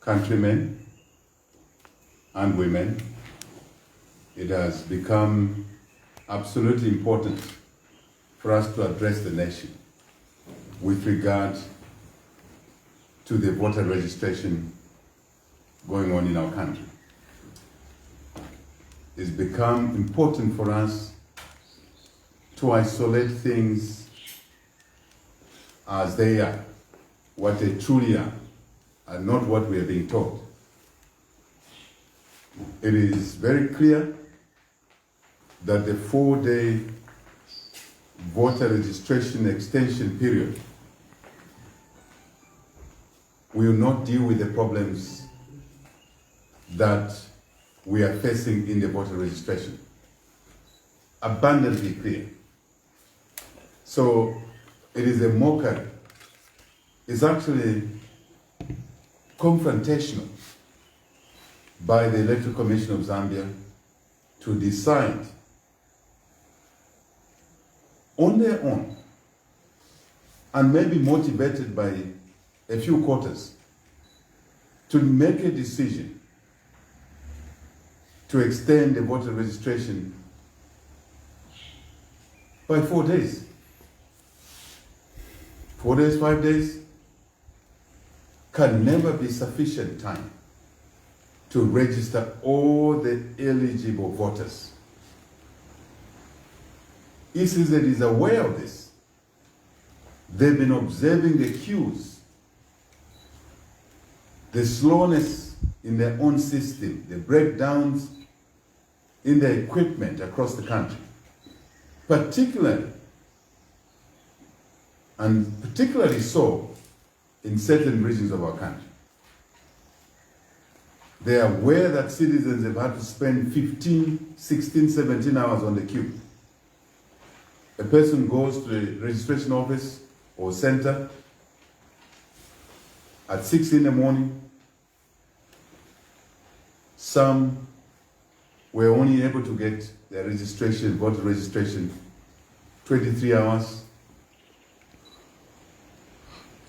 countrymen and women, it has become absolutely important for us to address the nation with regard to the voter registration going on in our country. It's become important for us to isolate things as they are, what they truly are, and not what we are being told. It is very clear that the 4-day voter registration extension period will not deal with the problems that we are facing in the voter registration. Abundantly clear. So it is a mockery. It's actually confrontational by the Electoral Commission of Zambia to decide on their own, and maybe motivated by a few quarters, to make a decision to extend the voter registration by 4 days. 4 days, 5 days can never be sufficient time to register all the eligible voters. ECZ is aware of this. They've been observing the queues, the slowness in their own system, the breakdowns in their equipment across the country, particularly so in certain regions of our country. They are aware that citizens have had to spend 15, 16, 17 hours on the queue. A person goes to the registration office or center at 6 in the morning. Some were only able to get their registration, voter registration, 23 hours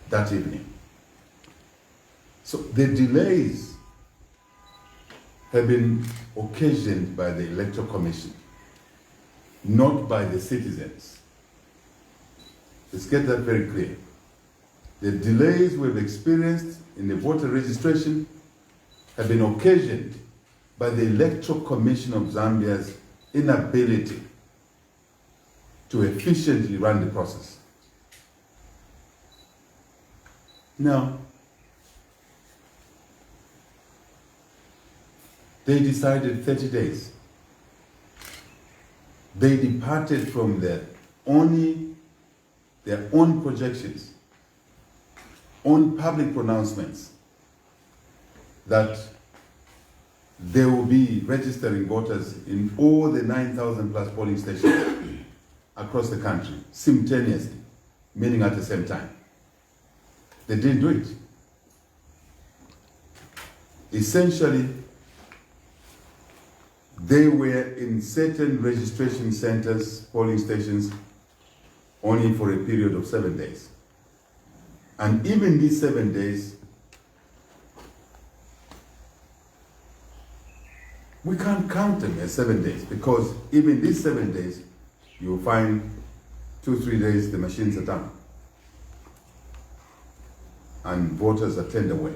that evening. So the delays have been occasioned by the Electoral Commission, not by the citizens. Let's get that very clear. The delays we've experienced in the voter registration have been occasioned by the Electoral Commission of Zambia's inability to efficiently run the process. Now, they decided 30 days. They departed from their own projections, own public pronouncements that they will be registering voters in all the 9,000 plus polling stations across the country simultaneously, meaning at the same time. They didn't do it. Essentially, they were in certain registration centers, polling stations, only for a period of 7 days. And even these 7 days, we can't count them as 7 days, because even these 7 days, you'll find 2-3 days the machines are down and voters are turned away.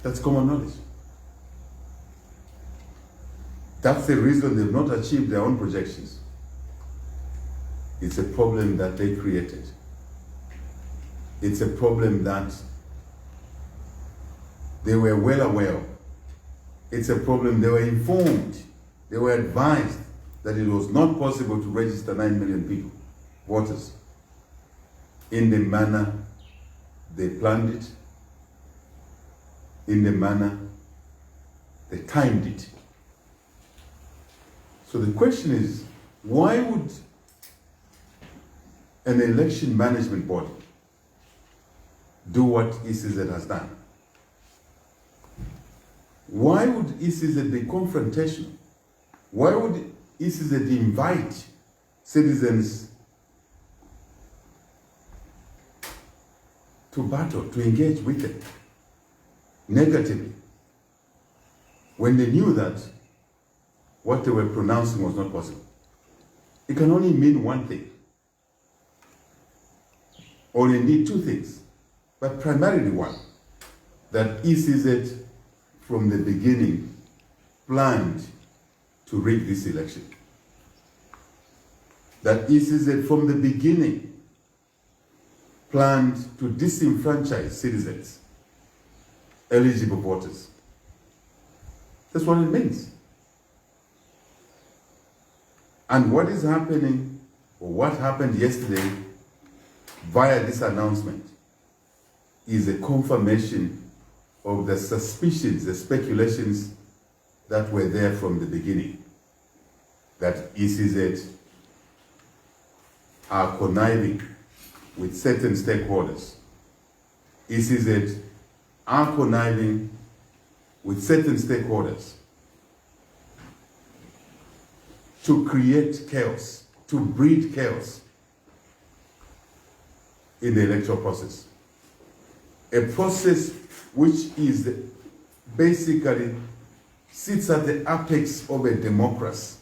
That's common knowledge. That's the reason they've not achieved their own projections. It's a problem that they created. It's a problem that they were well aware of. It's a problem they were informed, they were advised that it was not possible to register 9 million people, voters, in the manner they planned it, in the manner they timed it. So the question is, why would an election management body do what ECZ has done? Why would ECZ be confrontational? Why would ECZ invite citizens to battle, to engage with it negatively, when they knew that what they were pronouncing was not possible. It can only mean one thing, or indeed two things, but primarily one, that ECZ from the beginning planned to rig this election. That ECZ from the beginning planned to disenfranchise citizens, eligible voters. That's what it means. And what is happening, or what happened yesterday via this announcement, is a confirmation of the suspicions, the speculations that were there from the beginning, that ECZ are conniving with certain stakeholders. ECZ are conniving with certain stakeholders to create chaos, to breed chaos in the electoral process. A process which is basically sits at the apex of a democracy.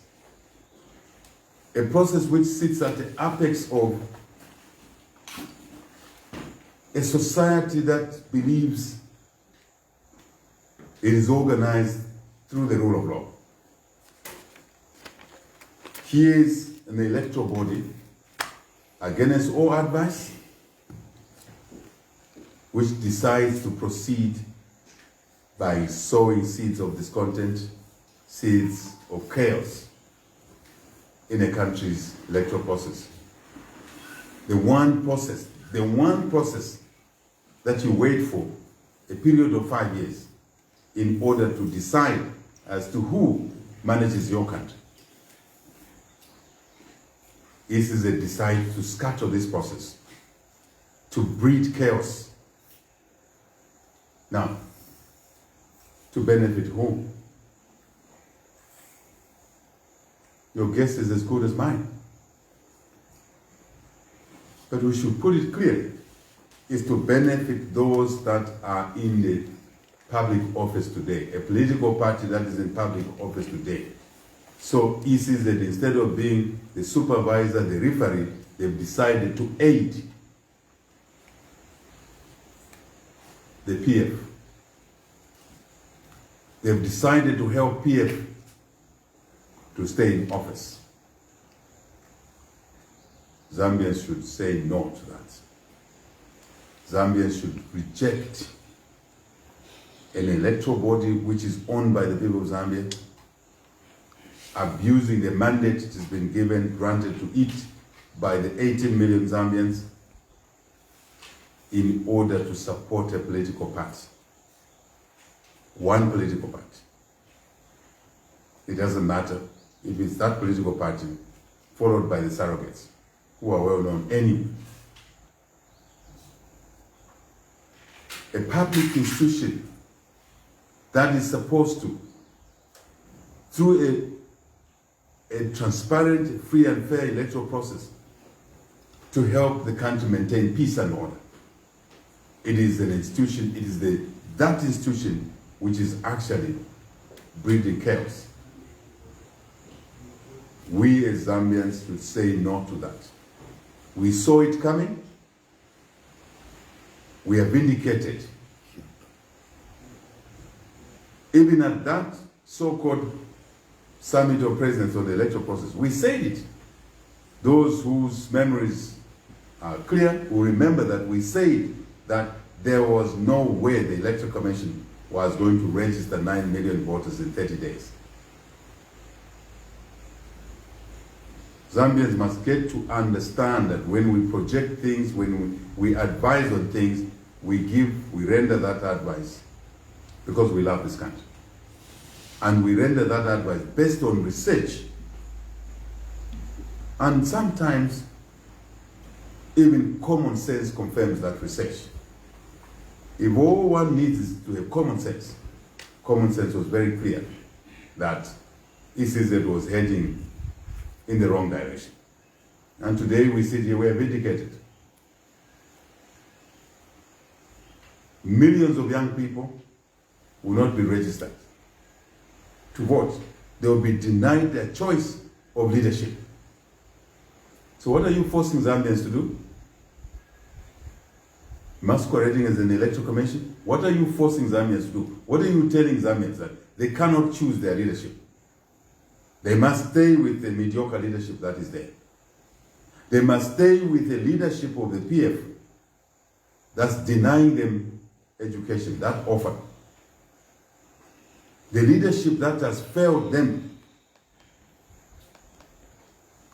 A process which sits at the apex of a society that believes it is organized through the rule of law. Here is an electoral body against all advice, which decides to proceed by sowing seeds of discontent, seeds of chaos in a country's electoral process. The one process that you wait for a period of 5 years in order to decide as to who manages your country. This is a decide to scatter this process, to breed chaos. Now, to benefit whom? Your guess is as good as mine. But we should put it clearly, is to benefit those that are in the public office today, a political party that is in public office today. So ECZ, instead of being the supervisor, the referee, they've decided to aid the PF. They've decided to help PF to stay in office. Zambians should say no to that. Zambians should reject an electoral body which is owned by the people of Zambia, abusing the mandate it has been granted to it by the 18 million Zambians in order to support a political party. One political party. It doesn't matter if it's that political party followed by the surrogates, who are well known anyway. A public institution that is supposed to, through a transparent, free and fair electoral process, to help the country maintain peace and order. It is an institution, it is that institution which is actually breeding chaos. We as Zambians should say no to that. We saw it coming. We are vindicated. Even at that so-called summit of presidents on the electoral process, we said it. Those whose memories are clear will remember that we said that there was no way the Electoral Commission was going to register 9 million voters in 30 days. Zambians must get to understand that when we project things, when we advise on things, we render that advice because we love this country. And we render that advice based on research. And sometimes even common sense confirms that research. If all one needs is to have common sense was very clear that ECZ was heading in the wrong direction. And today we sit here, we are vindicated. millions of young people will not be registered to vote. They will be denied their choice of leadership. So what are you forcing Zambians to do? Masquerading as an electoral commission? What are you forcing Zambians to do? What are you telling Zambians that they cannot choose their leadership? They must stay with the mediocre leadership that is there. They must stay with the leadership of the PF that's denying them education, that offer. The leadership that has failed them.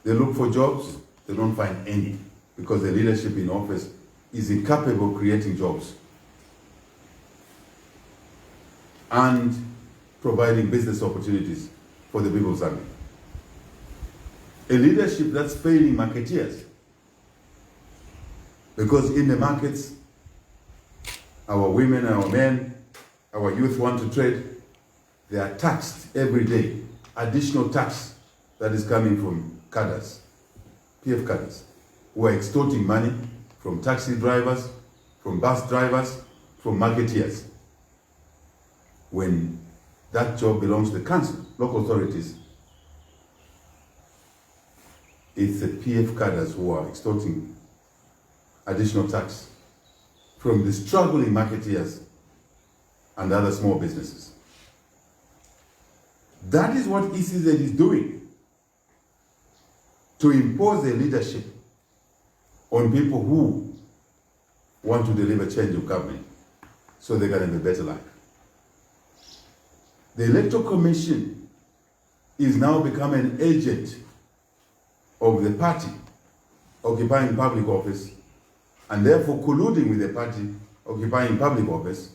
They look for jobs, they don't find any, because the leadership in office is incapable of creating jobs and providing business opportunities for the people of Zambia. A leadership that's failing marketeers, because in the markets, our women, our men, our youth want to trade. They are taxed every day. Additional tax that is coming from cadres, PF cadres, who are extorting money from taxi drivers, from bus drivers, from marketeers. When that job belongs to the council, local authorities, it's the PF cadres who are extorting additional tax from the struggling marketeers and other small businesses. That is what ECZ is doing, to impose a leadership on people who want to deliver change of government so they can have a better life. The Electoral Commission is now become an agent of the party occupying public office, and therefore colluding with the party occupying public office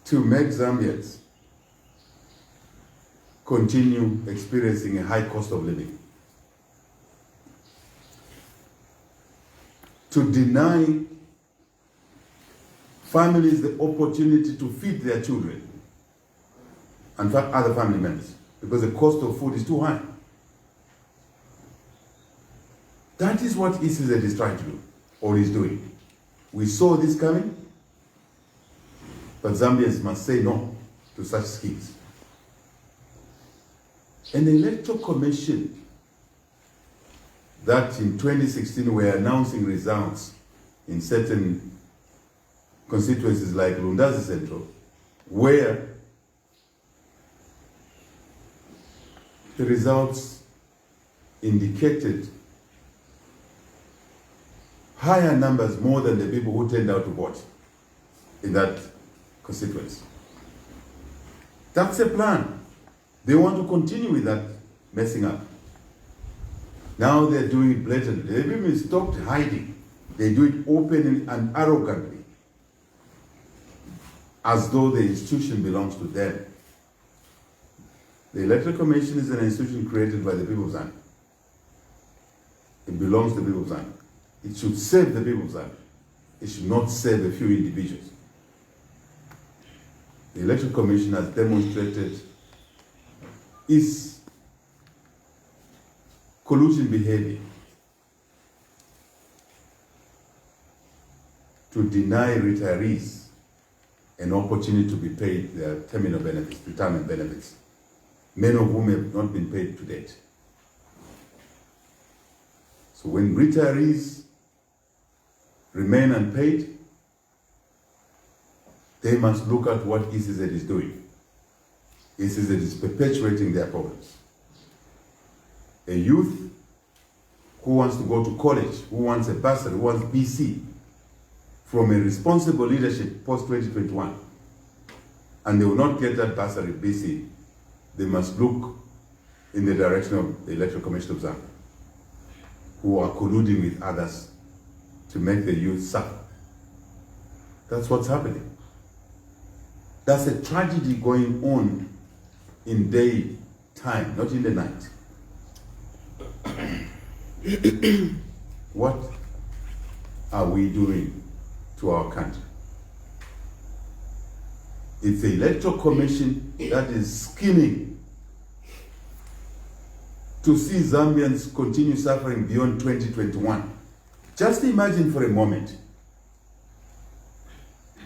to make Zambians continue experiencing a high cost of living, to deny families the opportunity to feed their children and other family members, because the cost of food is too high. That is what ECZ is trying to do, or is doing. We saw this coming, but Zambians must say no to such schemes. An electoral commission that in 2016 were announcing results in certain constituencies like Lundazi Central, where the results indicated higher numbers more than the people who turned out to vote in that constituency. That's a plan. They want to continue with that messing up. Now they're doing it blatantly. They've even stopped hiding. They do it openly and arrogantly, as though the institution belongs to them. The Electoral Commission is an institution created by the people of Zambia. It belongs to the people of Zambia. It should serve the people of Zambia. It should not serve a few individuals. The Electoral Commission has demonstrated its collusion behavior to deny retirees an opportunity to be paid their terminal benefits, retirement benefits, many of whom have not been paid to date. So when retirees remain unpaid, they must look at what ECZ is doing. ECZ is perpetuating their problems. A youth who wants to go to college, who wants a bursary, who wants BC, from a responsible leadership post-2021, and they will not get that bursary BC, they must look in the direction of the Electoral Commission of Zambia, who are colluding with others to make the youth suffer. That's what's happening. That's a tragedy going on in daytime, not in the night. What are we doing to our country? It's the Electoral Commission that is scheming to see Zambians continue suffering beyond 2021. Just imagine for a moment.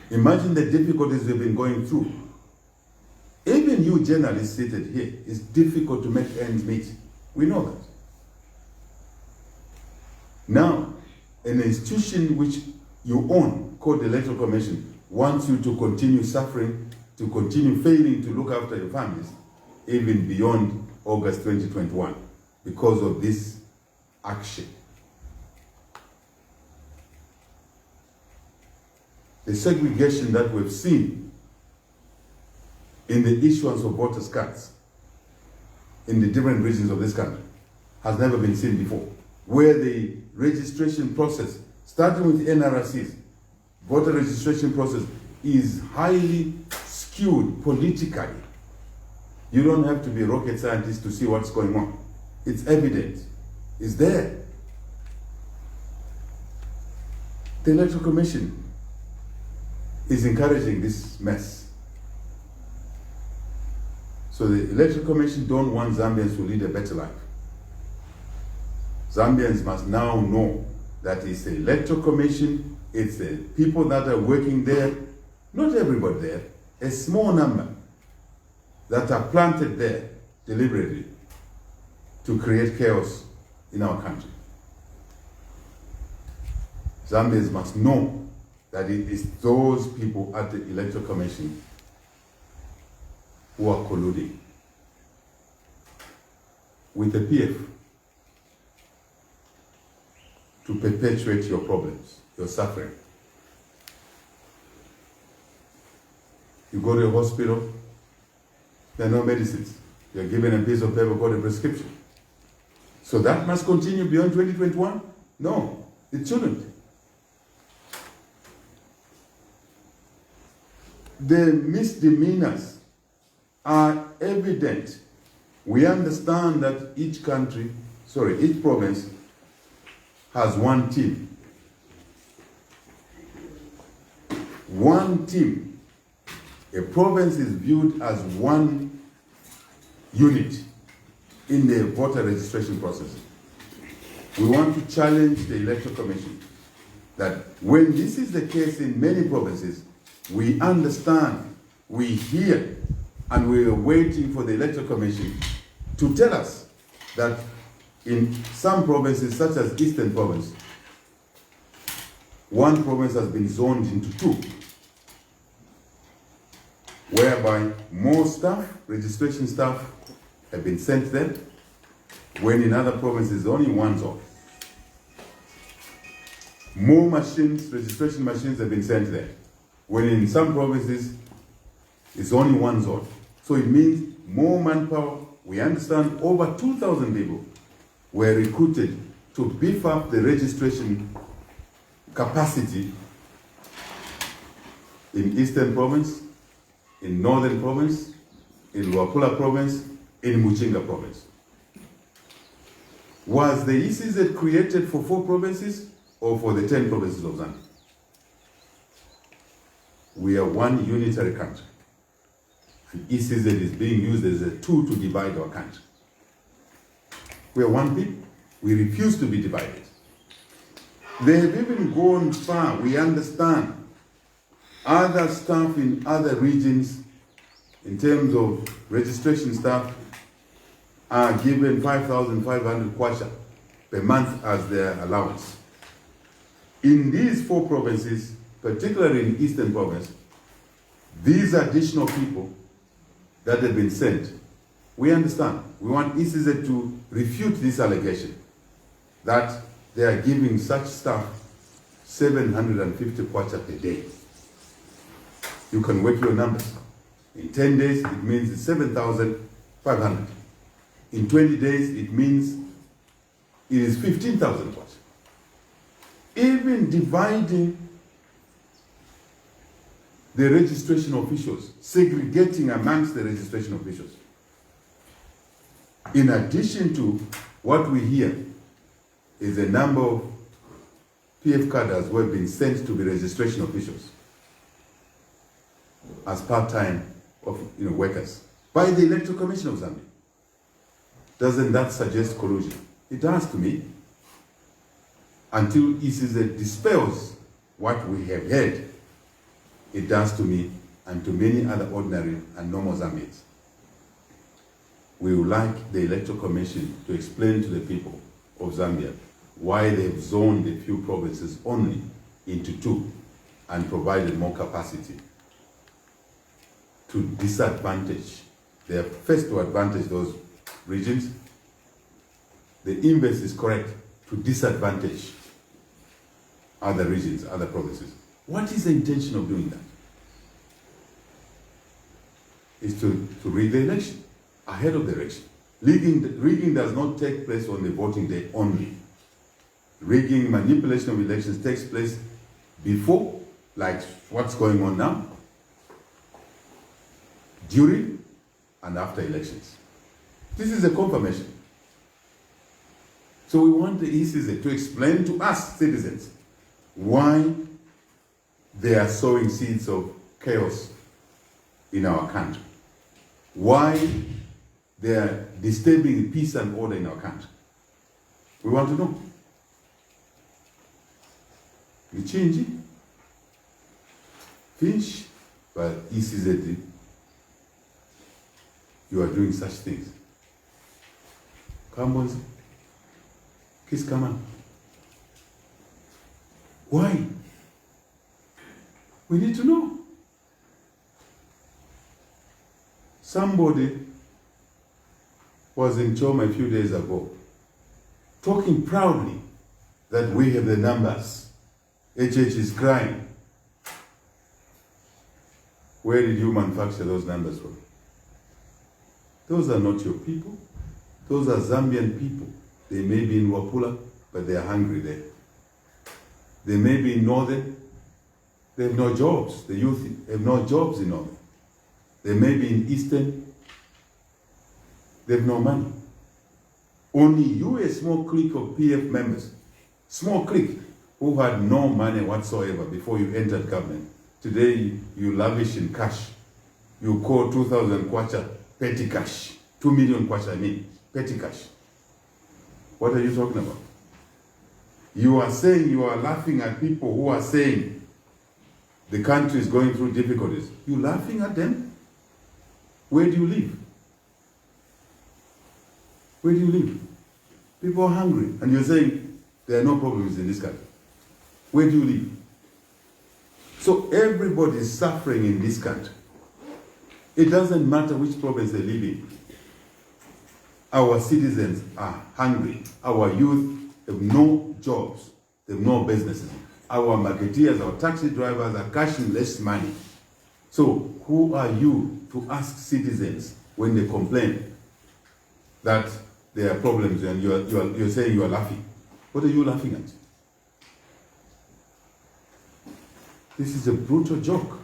Imagine the difficulties we've been going through. Even you journalists seated here, it's difficult to make ends meet. We know that. Now, an institution which you own, called the Electoral Commission, wants you to continue suffering, to continue failing to look after your families, even beyond August 2021, because of this action. The segregation that we've seen in the issuance of voters' cards in the different regions of this country has never been seen before, where the registration process, starting with NRCs, voter registration process is highly skewed politically. You don't have to be a rocket scientist to see what's going on. It's evident. It's there. The Electoral Commission is encouraging this mess. So the Electoral Commission don't want Zambians to lead a better life. Zambians must now know that it's the Electoral Commission, it's the people that are working there, not everybody there, a small number that are planted there deliberately to create chaos in our country. Zambians must know that it is those people at the Electoral Commission who are colluding with the PF to perpetuate your problems, your suffering. You go to a hospital, there are no medicines. You're given a piece of paper called a prescription. So that must continue beyond 2021? No, it shouldn't. The misdemeanors are evident. We understand that each province has one team. One team. A province is viewed as one unit in the voter registration process. We want to challenge the Electoral Commission that when this is the case in many provinces, we understand, we hear, and we are waiting for the Electoral Commission to tell us that in some provinces, such as Eastern Province, one province has been zoned into two, whereby more staff, registration staff, have been sent there, when in other provinces only one zone. More machines, registration machines, have been sent there, when in some provinces it's only one zone. So it means more manpower. We understand over 2,000 people were recruited to beef up the registration capacity in Eastern Province, in Northern Province, in Luapula Province, in Muchinga Province. Was the ECZ created for 4 provinces or for the 10 provinces of Zambia? We are one unitary country. And ECZ is being used as a tool to divide our country. We are one people. We refuse to be divided. They have even gone far. We understand other staff in other regions, in terms of registration staff, are given 5,500 kwacha per month as their allowance. In these 4 provinces, particularly in Eastern Province, these additional people that have been sent, we understand. We want ECZ to refute this allegation that they are giving such staff 750 kwacha per day. You can work your numbers. In 10 days, it means it's 7,500. In 20 days, it means it is 15,000 kwacha. Even dividing the registration officials, segregating amongst the registration officials. In addition to what we hear is a number of PF cadres who have been sent to the registration officials as part-time workers by the Electoral Commission of Zambia. Doesn't that suggest collusion? It does to me. until ECZ dispels what we have heard, it does to me and to many other ordinary and normal Zambians. We would like the Electoral Commission to explain to the people of Zambia why they've zoned a few provinces only into 2 and provided more capacity to disadvantage. They are first to advantage those regions. The inverse is correct, to disadvantage other regions, other provinces. What is the intention of doing that? Is to rig the election, ahead of the election. Rigging does not take place on the voting day only. Rigging, manipulation of elections takes place before, like what's going on now, during and after elections. This is a confirmation. So we want the ECZ to explain to us, citizens, why they are sowing seeds of chaos in our country. Why they are disturbing peace and order in our country. We want to know. You change it. Finish. But ECZ, you are doing such things. Come on. Kiss, come on. Why? We need to know. Somebody was in Choma a few days ago, talking proudly that we have the numbers. HH is crying. Where did you manufacture those numbers from? Those are not your people. Those are Zambian people. They may be in Wapula, but they are hungry there. They may be in Northern. They have no jobs. The youth have no jobs in Northern. They may be in Eastern. They have no money. Only you, a small clique of PF members, small clique, who had no money whatsoever before you entered government. Today, you lavish in cash. You call 2,000 kwacha petty cash. 2 million kwacha, I mean, petty cash. What are you talking about? You are saying, you are laughing at people who are saying the country is going through difficulties. You laughing at them? Where do you live? Where do you live? People are hungry, and you're saying there are no problems in this country. Where do you live? So everybody is suffering in this country. It doesn't matter which province they live in. Our citizens are hungry. Our youth have no jobs. They have no businesses. Our marketeers, our taxi drivers are cashing less money. So who are you to ask citizens when they complain that there are problems and you're saying you are laughing? What are you laughing at? This is a brutal joke.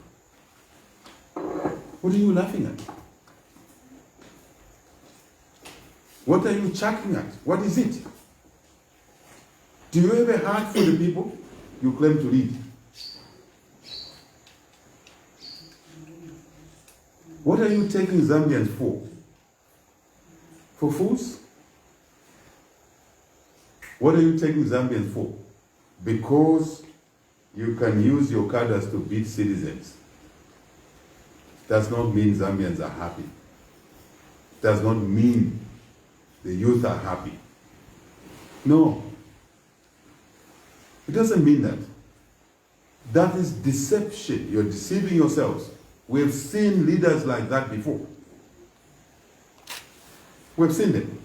What are you laughing at? What are you chuckling at? What is it? Do you have a heart for the people you claim to lead? What are you taking Zambians for? For fools? What are you taking Zambians for? Because you can use your cadres to beat citizens. Does not mean Zambians are happy. Does not mean the youth are happy. No. It doesn't mean that. That is deception. You're deceiving yourselves. We have seen leaders like that before. We've seen them.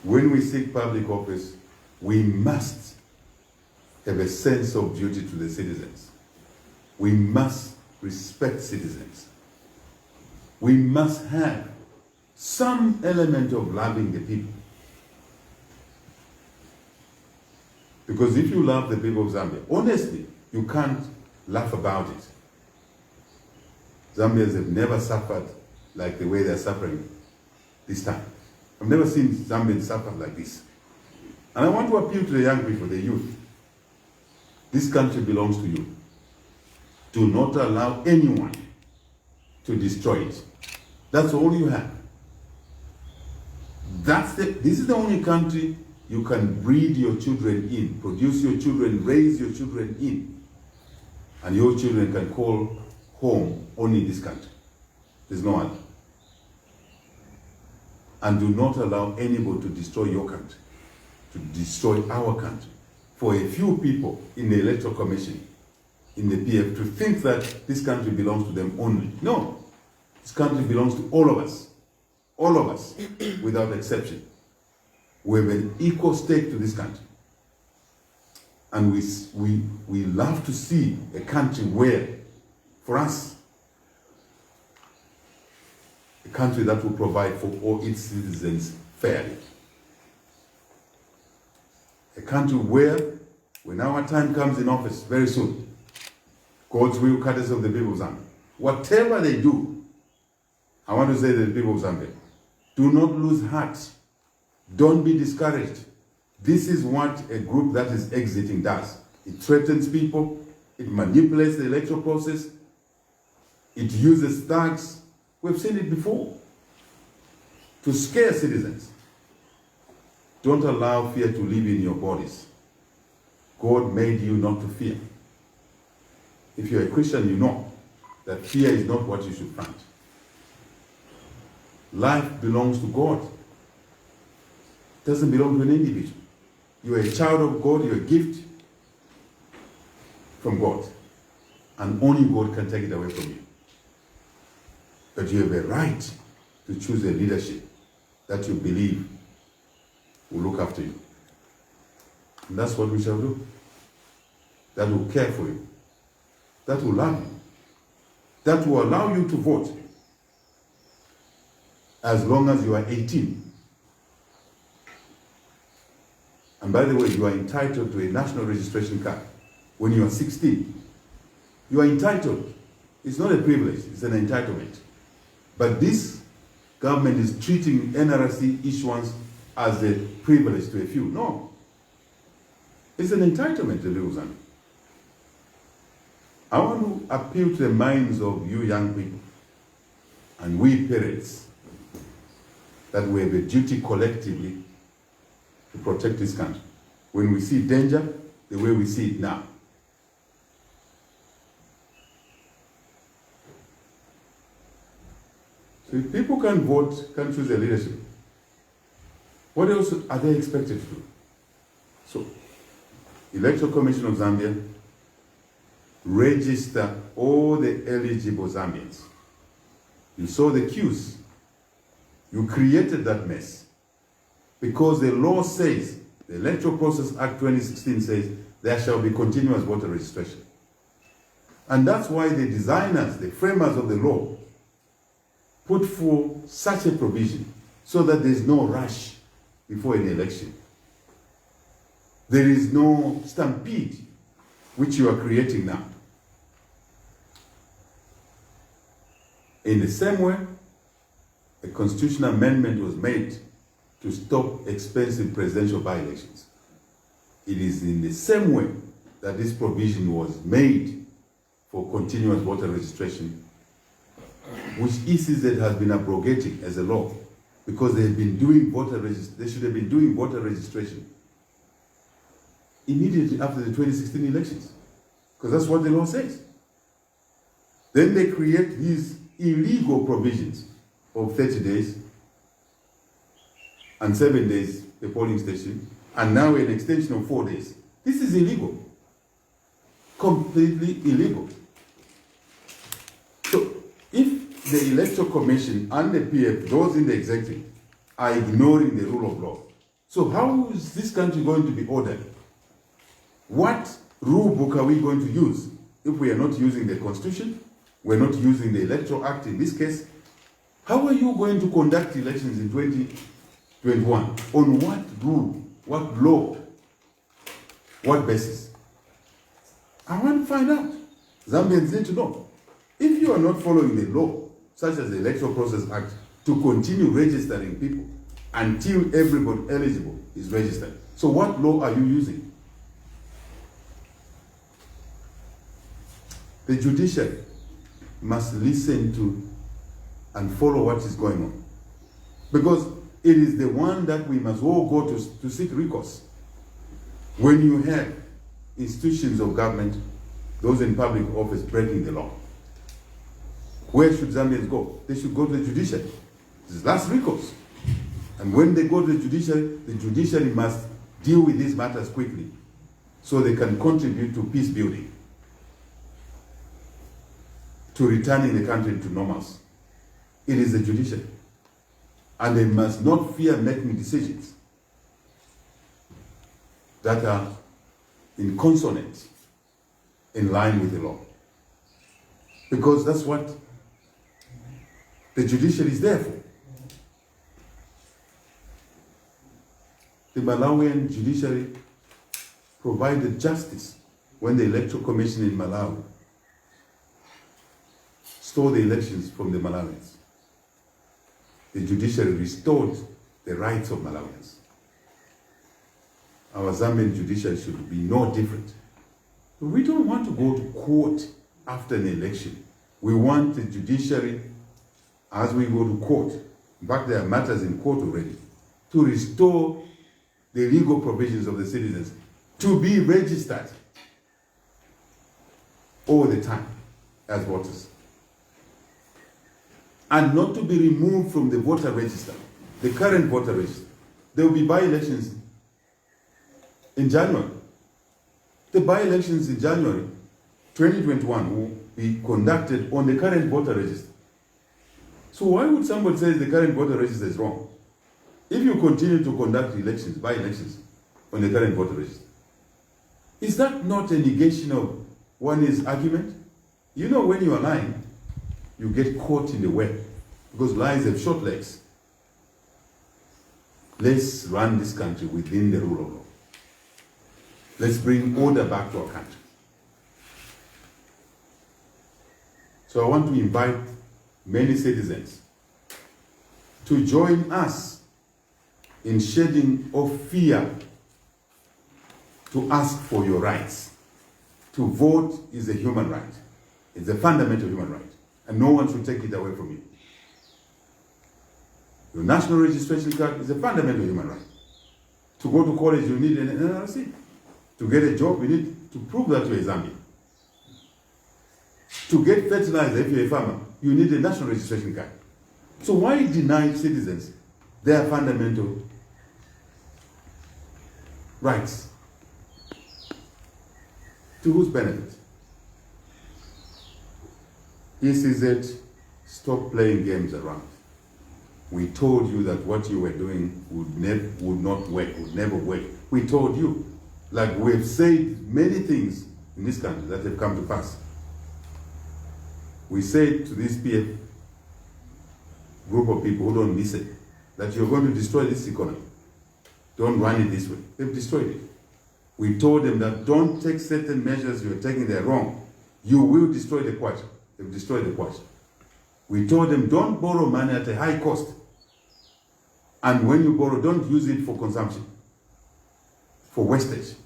When we seek public office, we must have a sense of duty to the citizens. We must respect citizens. We must have some element of loving the people. Because if you love the people of Zambia, honestly, you can't laugh about it. Zambians have never suffered like the way they're suffering this time. I've never seen Zambians suffer like this. And I want to appeal to the young people, the youth. This country belongs to you. Do not allow anyone to destroy it. That's all you have. This is the only country you can breed your children in, produce your children, raise your children in, and your children can call home only this country. There's no other. And do not allow anybody to destroy your country, to destroy our country. For a few people in the Electoral Commission, in the PF, to think that this country belongs to them only. No, this country belongs to all of us, without exception. We have an equal stake to this country. And we love to see a country where, for us, a country that will provide for all its citizens fairly. A country where, when our time comes in office very soon, God's will, courtesy of the people of Zambia, whatever they do, I want to say to the people of Zambia, do not lose heart. Don't be discouraged. This is what a group that is exiting does. It threatens people, it manipulates the electoral process, it uses thugs. We've seen it before. To scare citizens. Don't allow fear to live in your bodies. God made you not to fear. If you're a Christian, you know that fear is not what you should find. Life belongs to God. It doesn't belong to an individual. You're a child of God, you're a gift from God. And only God can take it away from you. But you have a right to choose a leadership that you believe will look after you. And that's what we shall do. That will care for you. That will love you. That will allow you to vote as long as you are 18. And by the way, you are entitled to a national registration card when you are 16. You are entitled. It's not a privilege, it's an entitlement. But this government is treating NRC issuance as a privilege to a few. No. It's an entitlement to lose. I want to appeal to the minds of you young people and we parents that we have a duty collectively to protect this country. When we see danger, the way we see it now. So if people can vote, can choose their leadership, what else are they expected to do? So, Electoral Commission of Zambia, register all the eligible Zambians. You saw the queues. You created that mess. Because the law says, the Electoral Process Act 2016 says, there shall be continuous voter registration. And that's why the designers, the framers of the law, put forth such a provision so that there is no rush before an election. There is no stampede, which you are creating now. In the same way, a constitutional amendment was made to stop expensive presidential by-elections. It is in the same way that this provision was made for continuous voter registration, which ECZ has been abrogating as a law, because they have been doing they should have been doing voter registration immediately after the 2016 elections, because that's what the law says. Then they create these illegal provisions of 30 days and 7 days a polling station, and now an extension of 4 days. This is illegal, completely illegal. So if the Electoral Commission and the PF, those in the executive, are ignoring the rule of law, so how is this country going to be ordered? What rule book are we going to use if we are not using the Constitution? We're not using the Electoral Act in this case. How are you going to conduct elections in 2021? On what rule? What law? What basis? I want to find out. Zambians need to know. If you are not following the law, such as the Electoral Process Act, to continue registering people until everybody eligible is registered, so what law are you using? The judiciary must listen to and follow what is going on. Because it is the one that we must all go to seek recourse. When you have institutions of government, those in public office breaking the law, where should Zambians go? They should go to the judiciary. This is last recourse. And when they go to the judiciary must deal with these matters quickly so they can contribute to peace building, to returning the country to normalcy. It is the judiciary. And they must not fear making decisions that are in consonance, in line with the law. Because that's what the judiciary is there for. The Malawian judiciary provided justice when the Electoral Commission in Malawi stole the elections from the Malawians. The judiciary restored the rights of Malawians. Our Zambian judiciary should be no different. But we don't want to go to court after an election. We want the judiciary, as we go to court, in fact there are matters in court already, to restore the legal provisions of the citizens to be registered all the time as voters. And not to be removed from the voter register, the current voter register. There will be by-elections in January. The by-elections in January 2021 will be conducted on the current voter register. So why would somebody say the current voter register is wrong? If you continue to conduct elections, by-elections, on the current voter register, is that not a negation of one's argument? You know, when you are lying, you get caught in the web, because lies have short legs. Let's run this country within the rule of law. Let's bring order back to our country. So I want to invite many citizens to join us in shedding of fear to ask for your rights. To vote is a human right. It's a fundamental human right. And no one should take it away from you. Your national registration card is a fundamental human right. To go to college, you need an NRC. To get a job, you need to prove that you're a Zambian. To get fertilizer, if you're a farmer, you need a national registration card. So why deny citizens their fundamental rights? To whose benefit? ECZ, stop playing games around. We told you that what you were doing would not work, would never work. We told you, like we've said many things in this country that have come to pass. We said to this PF group of people who don't listen, that you're going to destroy this economy. Don't run it this way. They've destroyed it. We told them that don't take certain measures you're taking, they're wrong. You will destroy the kwacha. They've destroyed the kwacha. We told them don't borrow money at a high cost. And when you borrow, don't use it for consumption, for wastage.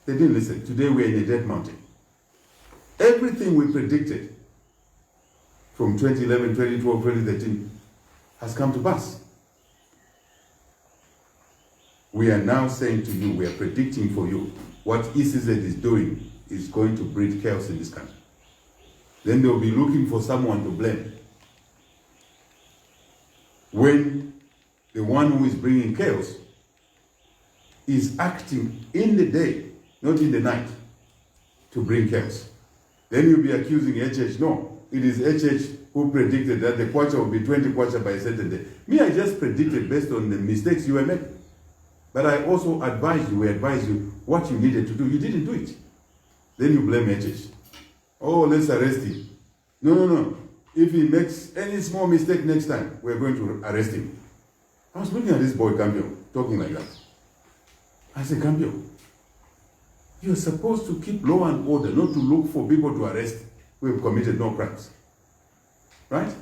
They didn't listen. Today we're in a dead mountain. Everything we predicted from 2011, 2012, 2013 has come to pass. We are now saying to you, we are predicting for you, what ECZ is doing is going to breed chaos in this country. Then they'll be looking for someone to blame. When the one who is bringing chaos is acting in the day, not in the night, to bring chaos. Then you'll be accusing HH. No, it is HH who predicted that the kwacha will be 20 kwacha by a certain day. Me, I just predicted based on the mistakes you were making. But I also advised you what you needed to do. You didn't do it. Then you blame HH. Oh, let's arrest him. No. If he makes any small mistake next time, we're going to arrest him. I was looking at this boy, Campion, talking like that. I said, Campion, you're supposed to keep law and order, not to look for people to arrest who have committed no crimes. Right?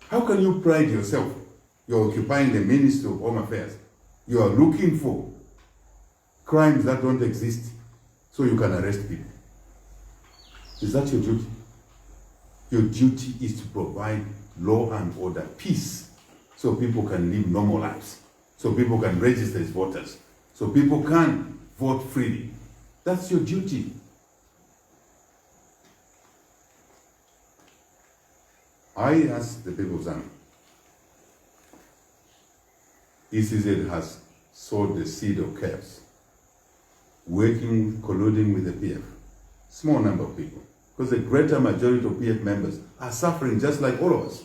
How can you pride yourself? You're occupying the Ministry of Home Affairs. You are looking for crimes that don't exist so you can arrest people. Is that your duty? Your duty is to provide law and order, peace, so people can live normal lives. so people can register as voters, so people can vote freely. That's your duty. I ask the people of Zambia, ECZ has sowed the seed of chaos, colluding with the PF. Small number of people, because the greater majority of PF members are suffering just like all of us.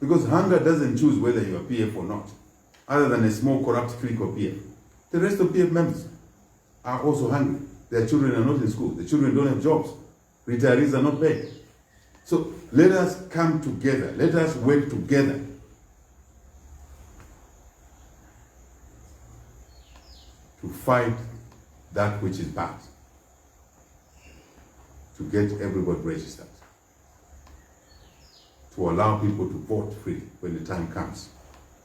Because hunger doesn't choose whether you are PF or not, other than a small corrupt clique of PF. The rest of PF members are also hungry. Their children are not in school. The children don't have jobs. Retirees are not paid. So let us come together. Let us work together to fight that which is bad, to get everybody registered, to allow people to vote freely when the time comes.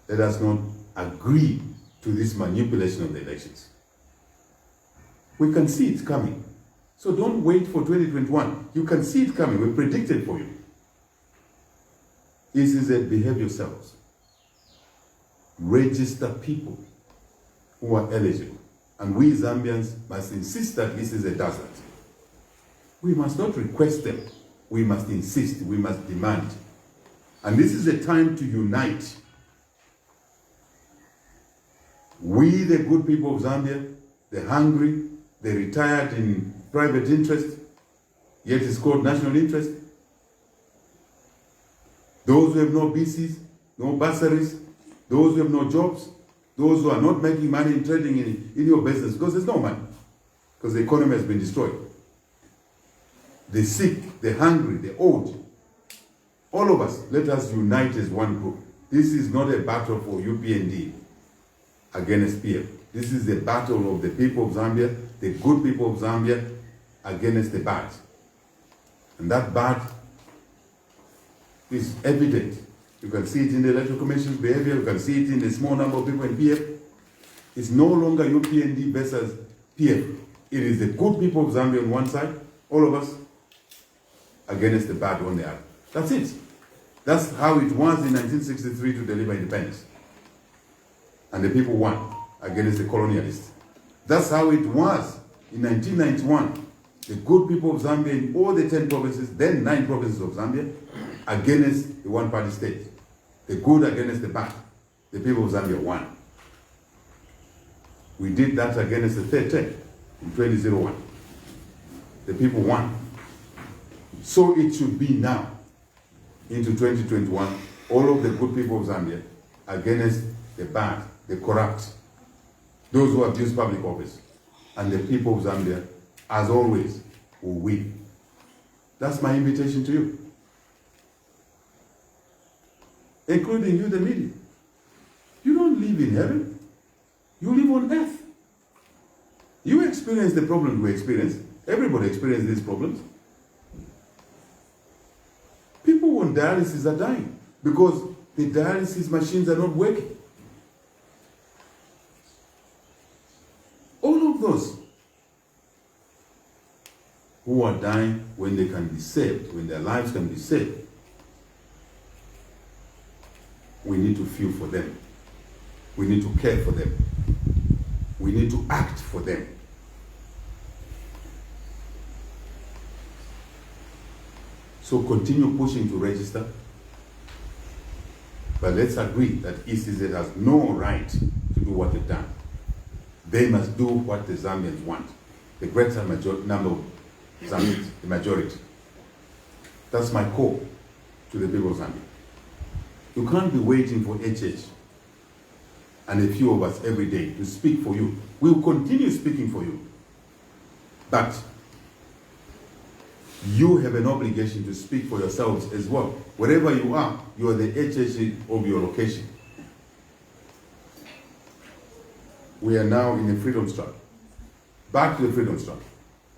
Let us not agree to this manipulation of the elections. We can see it coming. So don't wait for 2021. You can see it coming. We predicted for you. ECZ, behave yourselves. Register people who are eligible. And we Zambians must insist that ECZ does that. We must not request them. We must insist. We must demand. And this is a time to unite. We, the good people of Zambia, the hungry, the retired in private interest, yet it's called national interest. Those who have no BCs, no bursaries, those who have no jobs, those who are not making money in trading in your business because there's no money, because the economy has been destroyed. The sick, the hungry, the old, all of us, let us unite as one group. This is not a battle for UPND against PF. This is the battle of the people of Zambia, the good people of Zambia, against the bad. And that bad is evident. You can see it in the Electoral Commission's behavior, you can see it in the small number of people in PF. It's no longer UPND versus PF. It is the good people of Zambia on one side, all of us, against the bad on the other. That's it. That's how it was in 1963 to deliver independence. And the people won against the colonialists. That's how it was in 1991. The good people of Zambia in all the 10 provinces, then 9 provinces of Zambia, against the one-party state. The good against the bad. The people of Zambia won. We did that against the third term in 2001. The people won. So it should be now, into 2021, all of the good people of Zambia against the bad, the corrupt, those who abuse public office, and the people of Zambia, as always, will win. That's my invitation to you, including you, the media. You don't live in heaven. You live on earth. You experience the problems we experience. Everybody experiences these problems. People on dialysis are dying because the dialysis machines are not working. All of those who are dying when they can be saved, when their lives can be saved, we need to feel for them. We need to care for them. We need to act for them. So continue pushing to register, but let's agree that ECZ has no right to do what they've done. They must do what the Zambians want. The greater number of Zambians, the majority. That's my call to the people of Zambia. You can't be waiting for HH and a few of us every day to speak for you. We will continue speaking for you. But you have an obligation to speak for yourselves as well. Wherever you are the HH of your location. We are now in a freedom struggle. Back to the freedom struggle.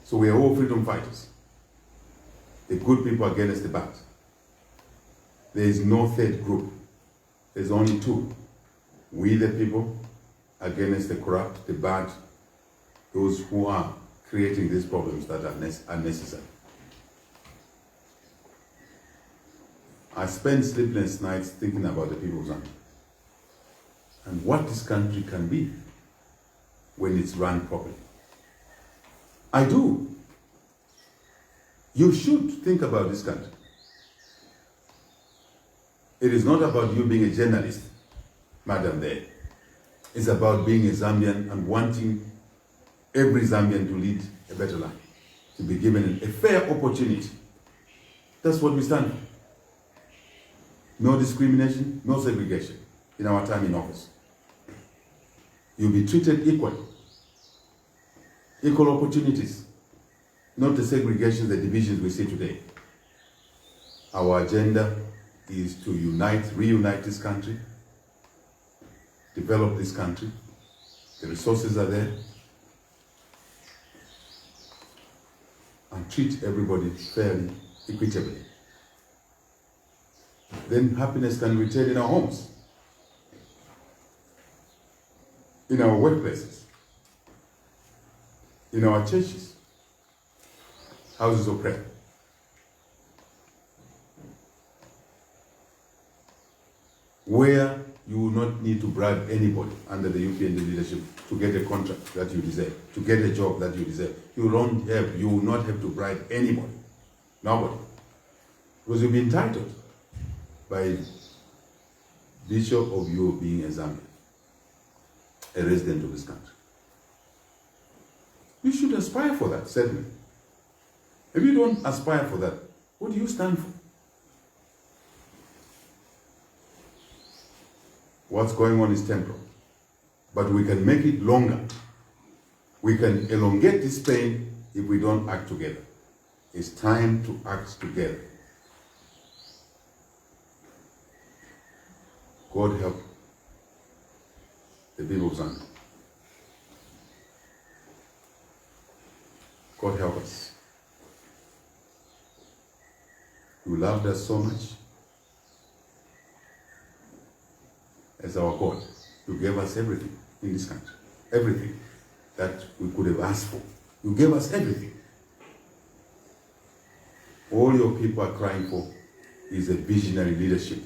So we are all freedom fighters. The good people against the bad. There is no third group. There's only two. We the people against the corrupt, the bad, those who are creating these problems that are unnecessary. I spend sleepless nights thinking about the people of Zambia. and what this country can be when it's run properly. I do. You should think about this country. It is not about you being a journalist, madam there. It's about being a Zambian and wanting every Zambian to lead a better life, to be given a fair opportunity. That's what we stand for. No discrimination, no segregation in our time in office. You'll be treated equally. Equal opportunities, not the segregations, the divisions we see today. Our agenda is to reunite this country, develop this country. The resources are there. And treat everybody fairly, equitably. Then happiness can return in our homes, in our workplaces, in our churches, houses of prayer. Where you will not need to bribe anybody under the UPND leadership to get a contract that you deserve, to get a job that you deserve. You will not have to bribe anybody, nobody. Because you'll be entitled by virtue of you being a Zambian, a resident of this country. You should aspire for that, certainly. If you don't aspire for that, what do you stand for? What's going on is temporal, but we can make it longer. We can elongate this pain if we don't act together. It's time to act together. God help the people of Zambia. God help us. You loved us so much as our God. You gave us everything in this country. Everything that we could have asked for. You gave us everything. All your people are crying for is a visionary leadership,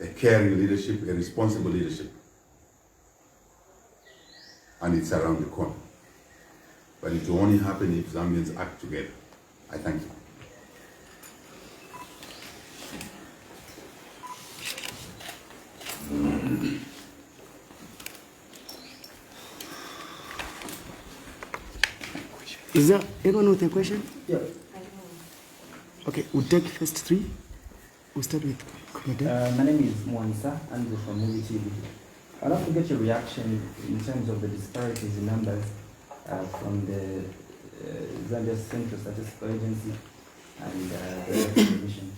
a caring leadership, a responsible leadership. And it's around the corner. But it will only happen if Zambians act together. I thank you. Is there anyone with a question? Yeah. Okay, we'll take first three. We'll start with Commander. My name is Mwansa, I'm from Movie TV. I'd like to get your reaction in terms of the disparities in numbers from the Zambia Central Statistical Agency and the Electoral Commission.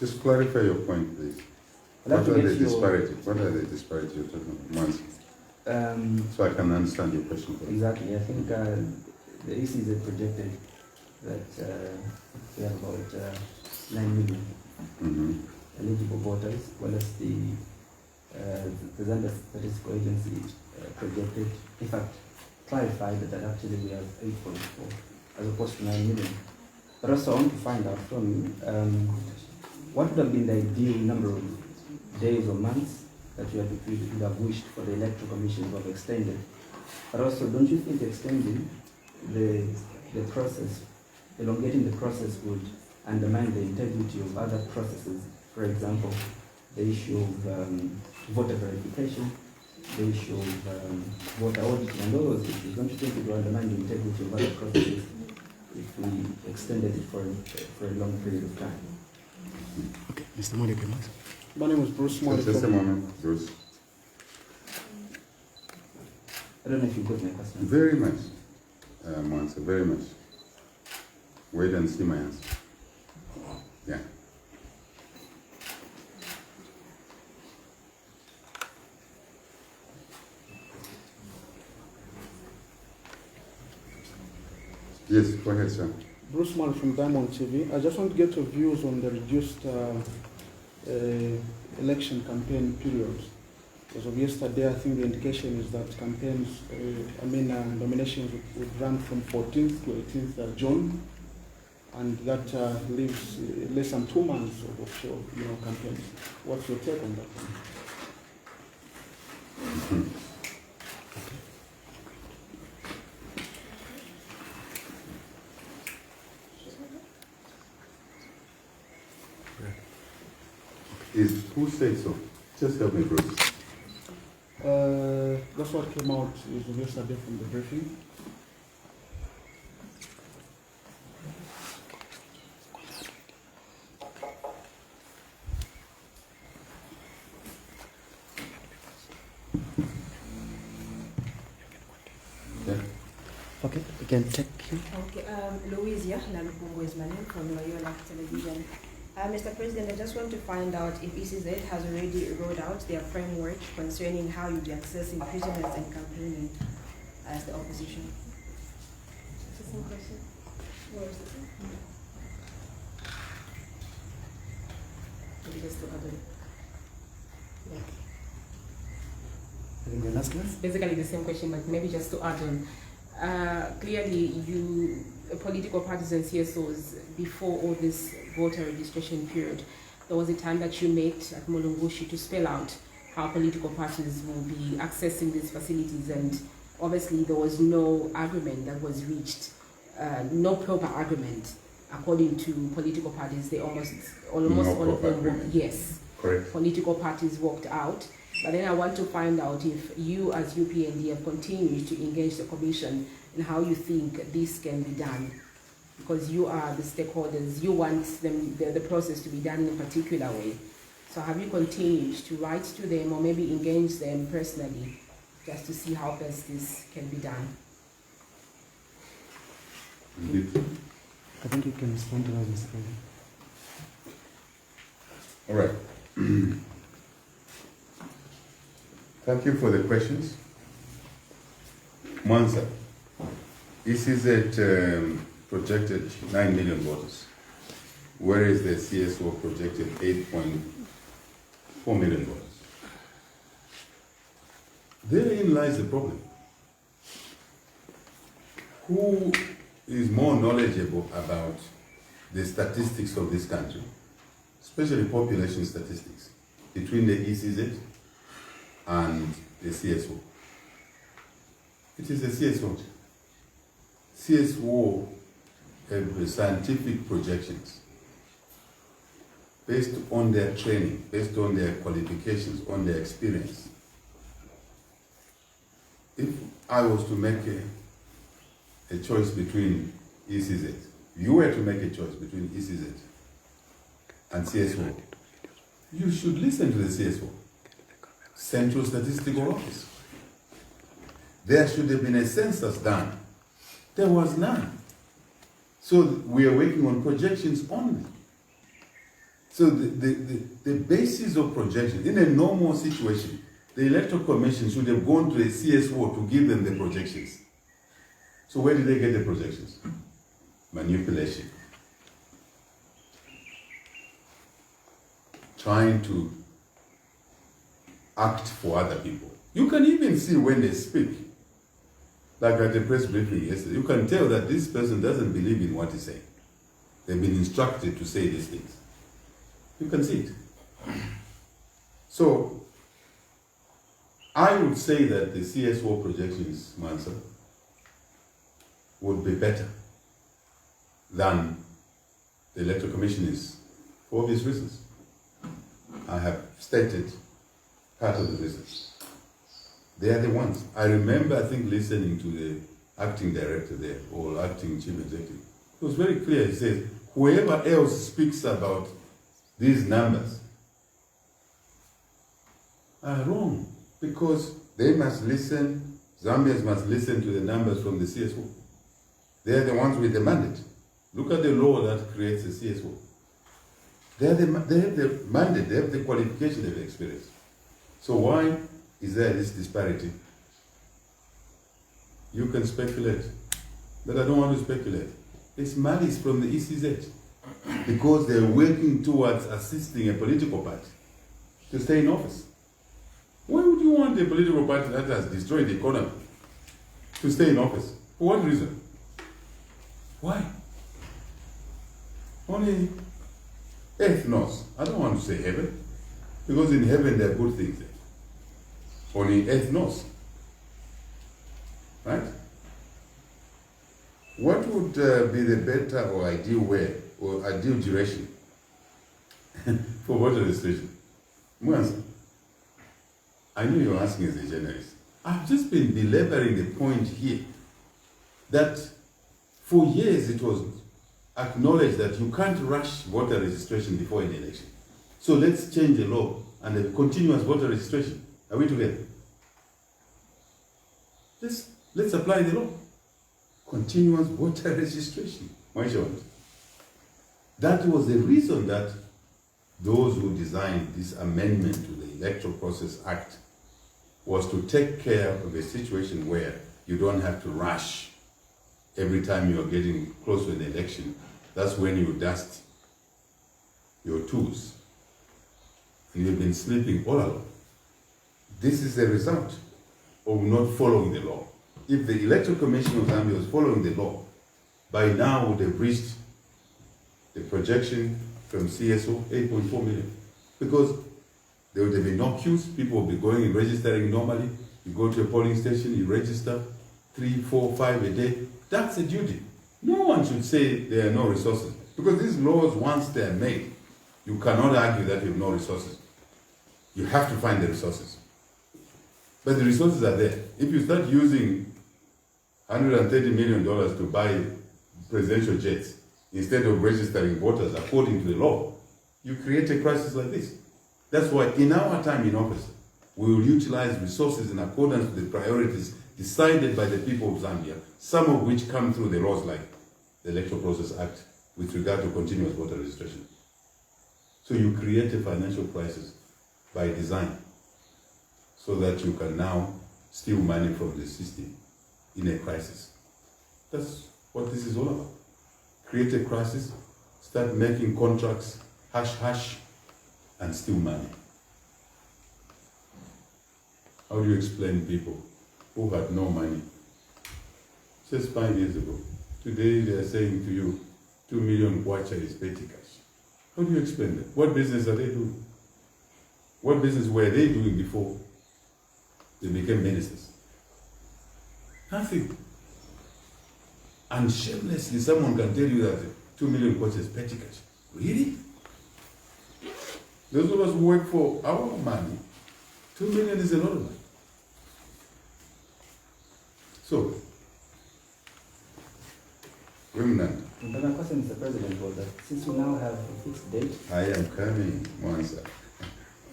Just clarify your point, please. What are the disparities? What are the disparities you're talking about? Once. So I can understand your question. Exactly. I think the ECZ projected that we have about 9 million eligible voters, whereas the Zambia Statistical Agency projected, in fact, clarified that actually we have 8.4 as opposed to 9 million. But also I want to find out from you, what would have been the ideal number of days or months that you would have wished for the Electoral Commission to have extended? But also, don't you think extending the process, elongating the process would undermine the integrity of other processes? For example, the issue of voter verification, the issue of voter auditing, and all those issues. Don't you think it would undermine the integrity of other processes if we extended it for a long period of time? Okay, Mr. Monica. My name is Bruce Monica. Just a moment, Bruce. I don't know if you got my question. Very much, Mwansa, very much. Wait and see my answer. Yeah. Yes, go ahead, sir. Bruce Monica from Diamond TV. I just want to get your views on the reduced election campaign periods. As of yesterday, I think the indication is that campaigns, nominations would run from 14th to 18th June, and that leaves less than 2 months of campaigns. What's your take on that? Who said so? Just help me, Bruce. That's what came out yesterday from the briefing. Yeah. Okay, we can take you. Okay, Louisia Lalupungo is my name from Loyola Television. Mr. President, I just want to find out if ECZ has already rolled out their framework concerning how you'll be accessing prisoners and campaigning as the opposition. Is the same question? Where is the same? Maybe just to add on. Yeah. I think the last one. Basically the same question, but maybe just to add on. Clearly, you political parties and CSOs, before all this voter registration period, there was a time that you met at Mulungushi to spell out how political parties will be accessing these facilities, and obviously there was no agreement that was reached, no proper agreement according to political parties. They almost all of them worked, yes. Correct. Political parties worked out. But then I want to find out if you as UPND have continued to engage the Commission and how you think this can be done. Because you are the stakeholders, you want the process to be done in a particular way. So have you continued to write to them or maybe engage them personally just to see how best this can be done? I think you can respond to that, Mr. President. All right. Thank you for the questions. Mwanza, ECZ projected 9 million voters, whereas the CSO projected 8.4 million voters. Therein lies the problem. Who is more knowledgeable about the statistics of this country, especially population statistics, between the ECZ and the CSO? It is the CSO. CSO have scientific projections based on their training, based on their qualifications, on their experience. If I was to make a choice between ECZ, you were to make a choice between ECZ and CSO, you should listen to the CSO, Central Statistical Office. There should have been a census done. There was none. So we are working on projections only. So the basis of projection, in a normal situation, the Electoral Commission should have gone to a CSO to give them the projections. So where did they get the projections? Manipulation. Trying to act for other people. You can even see when they speak, like at the press briefing yesterday, you can tell that this person doesn't believe in what he's saying. They've been instructed to say these things. You can see it. So, I would say that the CSO projections, Mansa, would be better than the Electoral Commission is, for obvious reasons. I have stated part of the reasons. They are the ones. I remember, I think, listening to the acting director there, or acting chief executive. It was very clear. He says, whoever else speaks about these numbers are wrong, because they must listen, Zambians must listen to the numbers from the CSO. They are the ones with the mandate. Look at the law that creates the CSO. They have the mandate, they have the qualification, they have the experience. So why is there this disparity? You can speculate, but I don't want to speculate. It's malice from the ECZ, because they're working towards assisting a political party to stay in office. Why would you want a political party that has destroyed the economy to stay in office? For what reason? Why? Only earth knows. I don't want to say heaven, because in heaven there are good things there. only earth knows. Right? What would be the better or ideal way or ideal duration for voter registration? Mwanza, I know you're asking as a journalist. I've just been belaboring the point here that for years it was acknowledged that you can't rush voter registration before an election. So let's change the law and have continuous voter registration. Are we together? Let's apply the law. Continuous voter registration. That was the reason that those who designed this amendment to the Electoral Process Act was to take care of a situation where you don't have to rush every time you're getting close to an election. That's when you dust your tools. And you've been sleeping all along. This is the result of not following the law. If the Electoral Commission of Zambia was following the law, by now would have reached the projection from CSO 8.4 million. Because there would have been no queues, people would be going and registering normally. You go to a polling station, you register 3, 4, 5 a day. That's a duty. No one should say there are no resources. Because these laws, once they are made, you cannot argue that you have no resources. You have to find the resources. But the resources are there. If you start using $130 million to buy presidential jets instead of registering voters according to the law, you create a crisis like this. That's why in our time in office, we will utilize resources in accordance with the priorities decided by the people of Zambia, some of which come through the laws like the Electoral Process Act with regard to continuous voter registration. So you create a financial crisis by design so that you can now steal money from the system in a crisis. That's what this is all about. Create a crisis, start making contracts, hush, and steal money. How do you explain people who had no money just 5 years ago? Today they are saying to you, 2 million kwacha is petty cash. How do you explain that? What business are they doing? What business were they doing before they became ministers? Nothing. And shamelessly, someone can tell you that 2 million kwacha is petty cash. Really? Those of us who work for our money, 2 million is a lot of money. So, Remnant. My question, Mr. President, was that since we now have a fixed date. I am coming, Mwanza.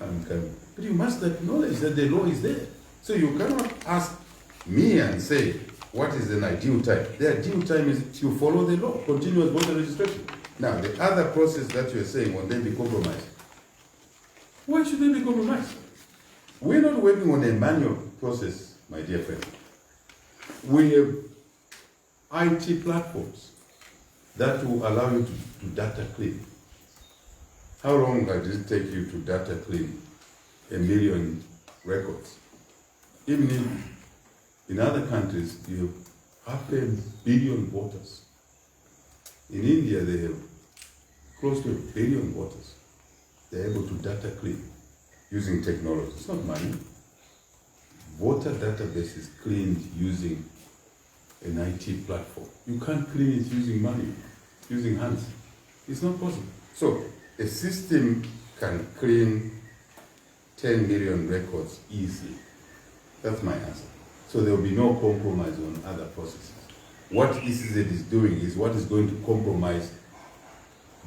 I'm coming. But you must acknowledge that the law is there. So you cannot ask me and say, what is an ideal time? The ideal time is to follow the law, continuous voter registration. Now, the other process that you're saying, will they be compromised? Why should they be compromised? We're not working on a manual process, my dear friend. We have IT platforms that will allow you to data clean. How long does it take you to data clean 1 million records? Even if in other countries you have 500 million voters. In India they have close to 1 billion voters. They're able to data clean using technology. It's not money. Voter database is cleaned using an IT platform. You can't clean it using money, using hands. It's not possible. So a system can clean 10 million records easily. That's my answer. So there will be no compromise on other processes. What ECZ is doing is what is going to compromise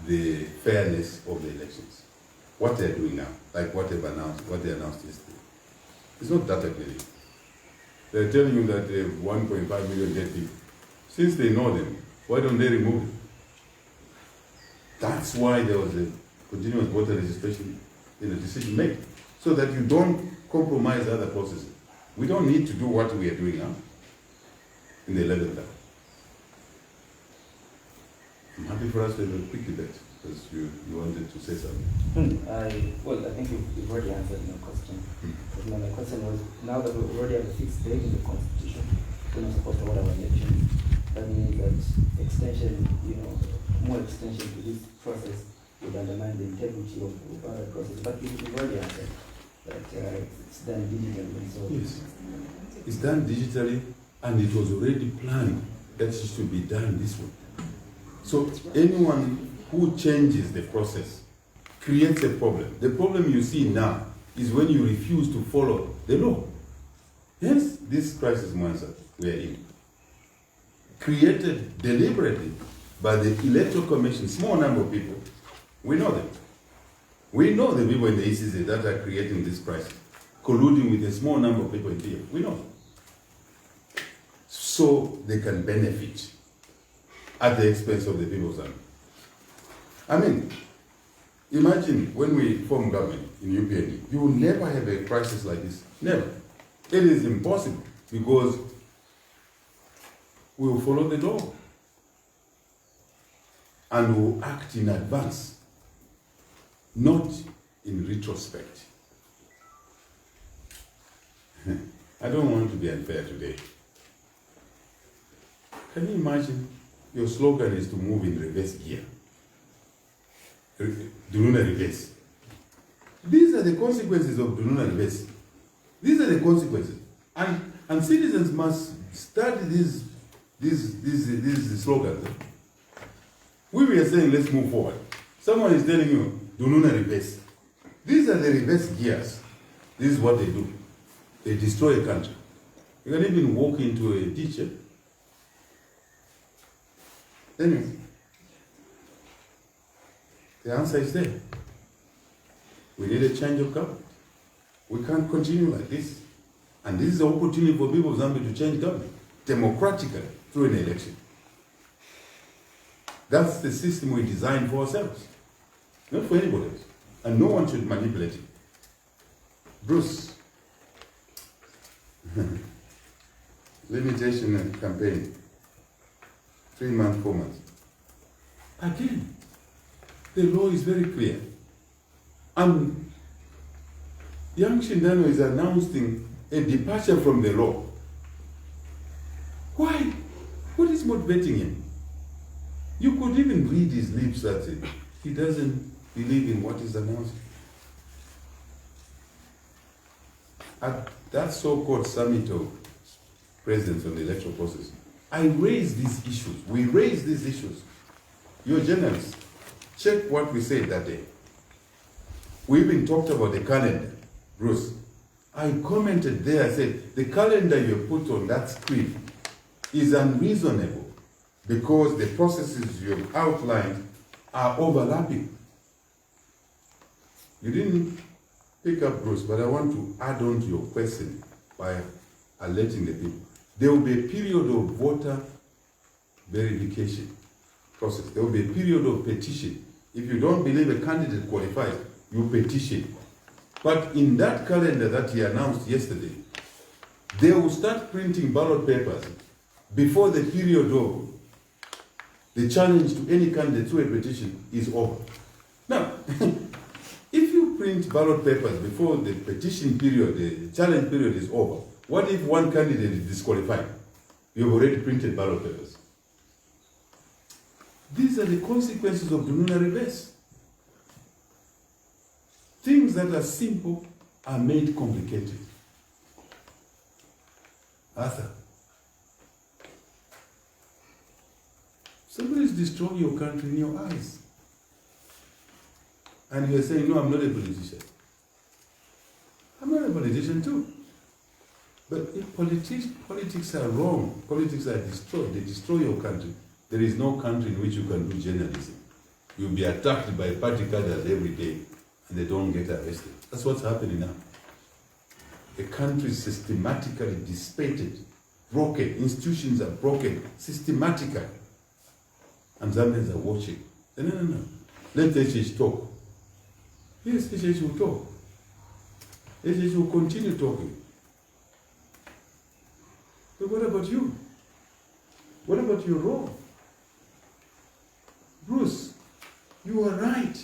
the fairness of the elections. What they're doing now, like what they announced yesterday. It's not data cleaning. They're telling you that they have 1.5 million dead people. Since they know them, why don't they remove it? That's why there was a continuous voter registration in the decision made, so that you don't compromise other processes. We don't need to do what we are doing now in the 11th hour. I'm happy for us to have a quick debate, because you wanted to say something. I think you've already answered my question. My question was, now that we already have a fixed date in the Constitution, we're not supposed to hold our elections. That means that extension, more extension to this process would undermine the integrity of the process. But you've already answered. that it's done digitally. So Yes. It's done digitally, and it was already planned that it should be done this way. So anyone who changes the process creates a problem. The problem you see now is when you refuse to follow the law. Hence, this crisis mindset we are in, created deliberately by the Electoral Commission, small number of people. We know them. We know the people in the ECZ that are creating this crisis, colluding with a small number of people in here. We know. So they can benefit at the expense of the people's army. I mean, imagine when we form government in UPND, you will never have a crisis like this. Never. It is impossible because we will follow the law and we will act in advance, not in retrospect. I don't want to be unfair today. Can you imagine your slogan is to move in reverse gear? Dununa reverse. These are the consequences of Dununa reverse. These are the consequences. And citizens must study these slogans. We were saying, let's move forward. Someone is telling you, Dununa reverse. These are the reverse gears. This is what they do. They destroy a country. You can even walk into a ditch. Anyway, the answer is there. We need a change of government. We can't continue like this. And this is an opportunity for people of Zambia to change government democratically through an election. That's the system we designed for ourselves, not for anybody else. And no one should manipulate it. Bruce, limitation and campaign, 3 months, 4 months. Again, the law is very clear. And Young Shindano is announcing a departure from the law. Why? What is motivating him? You could even read his lips that he doesn't believe in what he's announcing. At that so-called summit of presidents on the electoral process, I raised these issues. We raised these issues. You're journalists. Check what we said that day. We even talked about the calendar. Bruce, I commented there, I said, the calendar you put on that screen is unreasonable because the processes you have outlined are overlapping. You didn't pick up, Bruce, but I want to add on to your question by alerting the people. There will be a period of voter verification process. There will be a period of petition. If you don't believe a candidate qualifies, you petition. But in that calendar that he announced yesterday, they will start printing ballot papers before the period of the challenge to any candidate through a petition is over. Now, if you print ballot papers before the petition period, the challenge period is over, what if one candidate is disqualified? You've already printed ballot papers. These are the consequences of Dununa reverse. Things that are simple are made complicated. Arthur, somebody is destroying your country in your eyes. And you're saying, no, I'm not a politician. I'm not a politician too. But if politics are wrong, politics are destroyed, they destroy your country. There is no country in which you can do journalism. You'll be attacked by party cadres every day and they don't get arrested. That's what's happening now. The country is systematically dissipated, broken, institutions are broken, systematically. And Zambians are watching. No. Let HH talk. Yes, HH will talk. HH will continue talking. But what about you? What about your role? Bruce, you are right.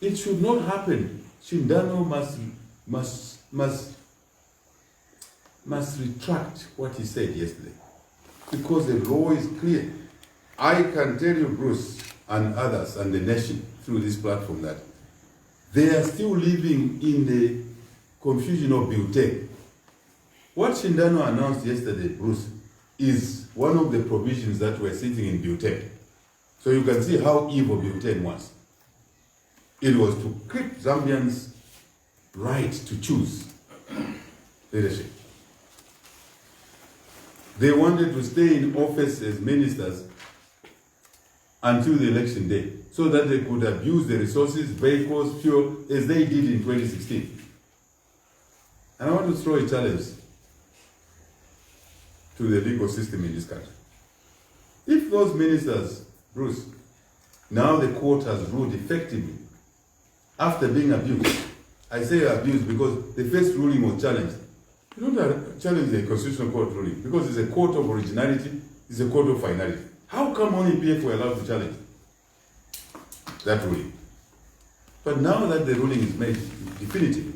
It should not happen. Shindano must retract what he said yesterday. Because the law is clear. I can tell you, Bruce, and others, and the nation, through this platform, that they are still living in the confusion of Biotech. What Shindano announced yesterday, Bruce, is one of the provisions that were sitting in Biotech. So you can see how evil Biotech was. It was to keep Zambians' right to choose leadership. They wanted to stay in office as ministers until the election day, so that they could abuse the resources, vehicles, fuel, as they did in 2016. And I want to throw a challenge to the legal system in this country. If those ministers, Bruce, now the court has ruled effectively after being abused. I say abused because the first ruling was challenged. You don't challenge the constitutional court ruling because it's a court of originality, it's a court of finality. How come only PF were allowed to challenge that ruling? But now that the ruling is made definitive,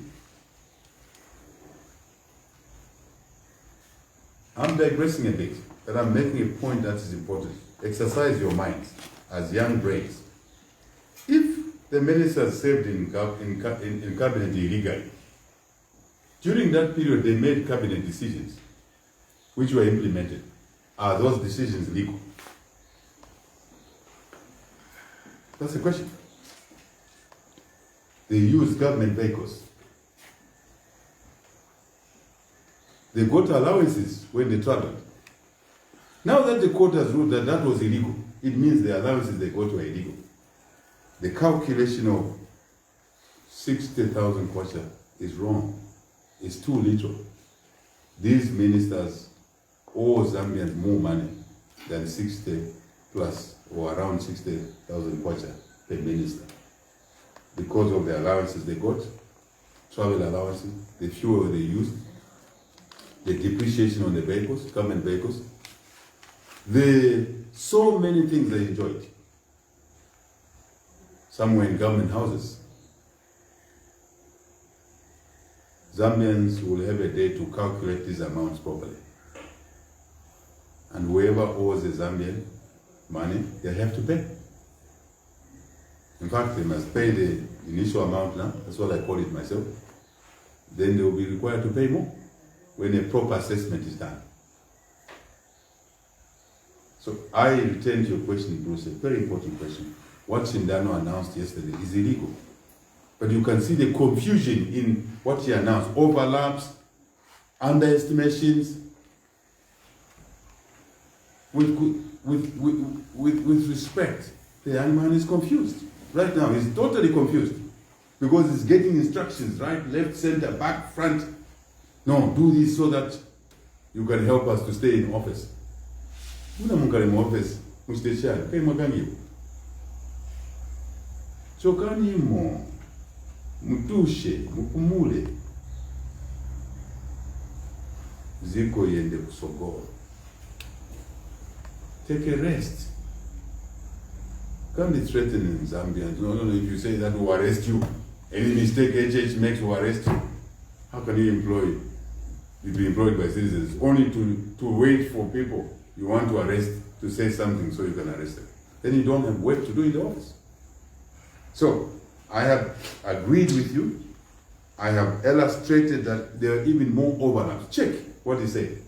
I'm digressing a bit, but I'm making a point that is important. Exercise your minds as young brains. If the ministers served in cabinet illegally, during that period they made cabinet decisions which were implemented. Are those decisions legal? That's the question. They use government vehicles. They got allowances when they traveled. Now that the court has ruled that that was illegal, it means the allowances they got were illegal. The calculation of 60,000 kwacha is wrong. It's too little. These ministers owe Zambians more money than 60 plus or around 60,000 kwacha per minister because of the allowances they got, travel allowances, the fuel they used, the depreciation on the vehicles, government vehicles. So many things they enjoyed. Some were in government houses. Zambians will have a day to calculate these amounts properly. And whoever owes a Zambian money, they have to pay. In fact, they must pay the initial amount now, that's what I call it myself. Then they will be required to pay more when a proper assessment is done. So I return to your question, Bruce, a very important question. What Shindano announced yesterday is illegal. But you can see the confusion in what he announced. Overlaps, underestimations. With respect, the young man is confused. Right now, he's totally confused. Because he's getting instructions, right, left, center, back, front. No, do this so that you can help us to stay in office. Office, chokanimo, mutushe, mupumule, ziko yende kusogoro. Take a rest. Can't be threatening Zambians. No, if you say that we'll arrest you, any mistake HH makes will arrest you. How can you be employed by citizens only to wait for people you want to arrest to say something so you can arrest them? Then you don't have work to do in the office. So, I have agreed with you. I have illustrated that there are even more overlaps. Check what he said.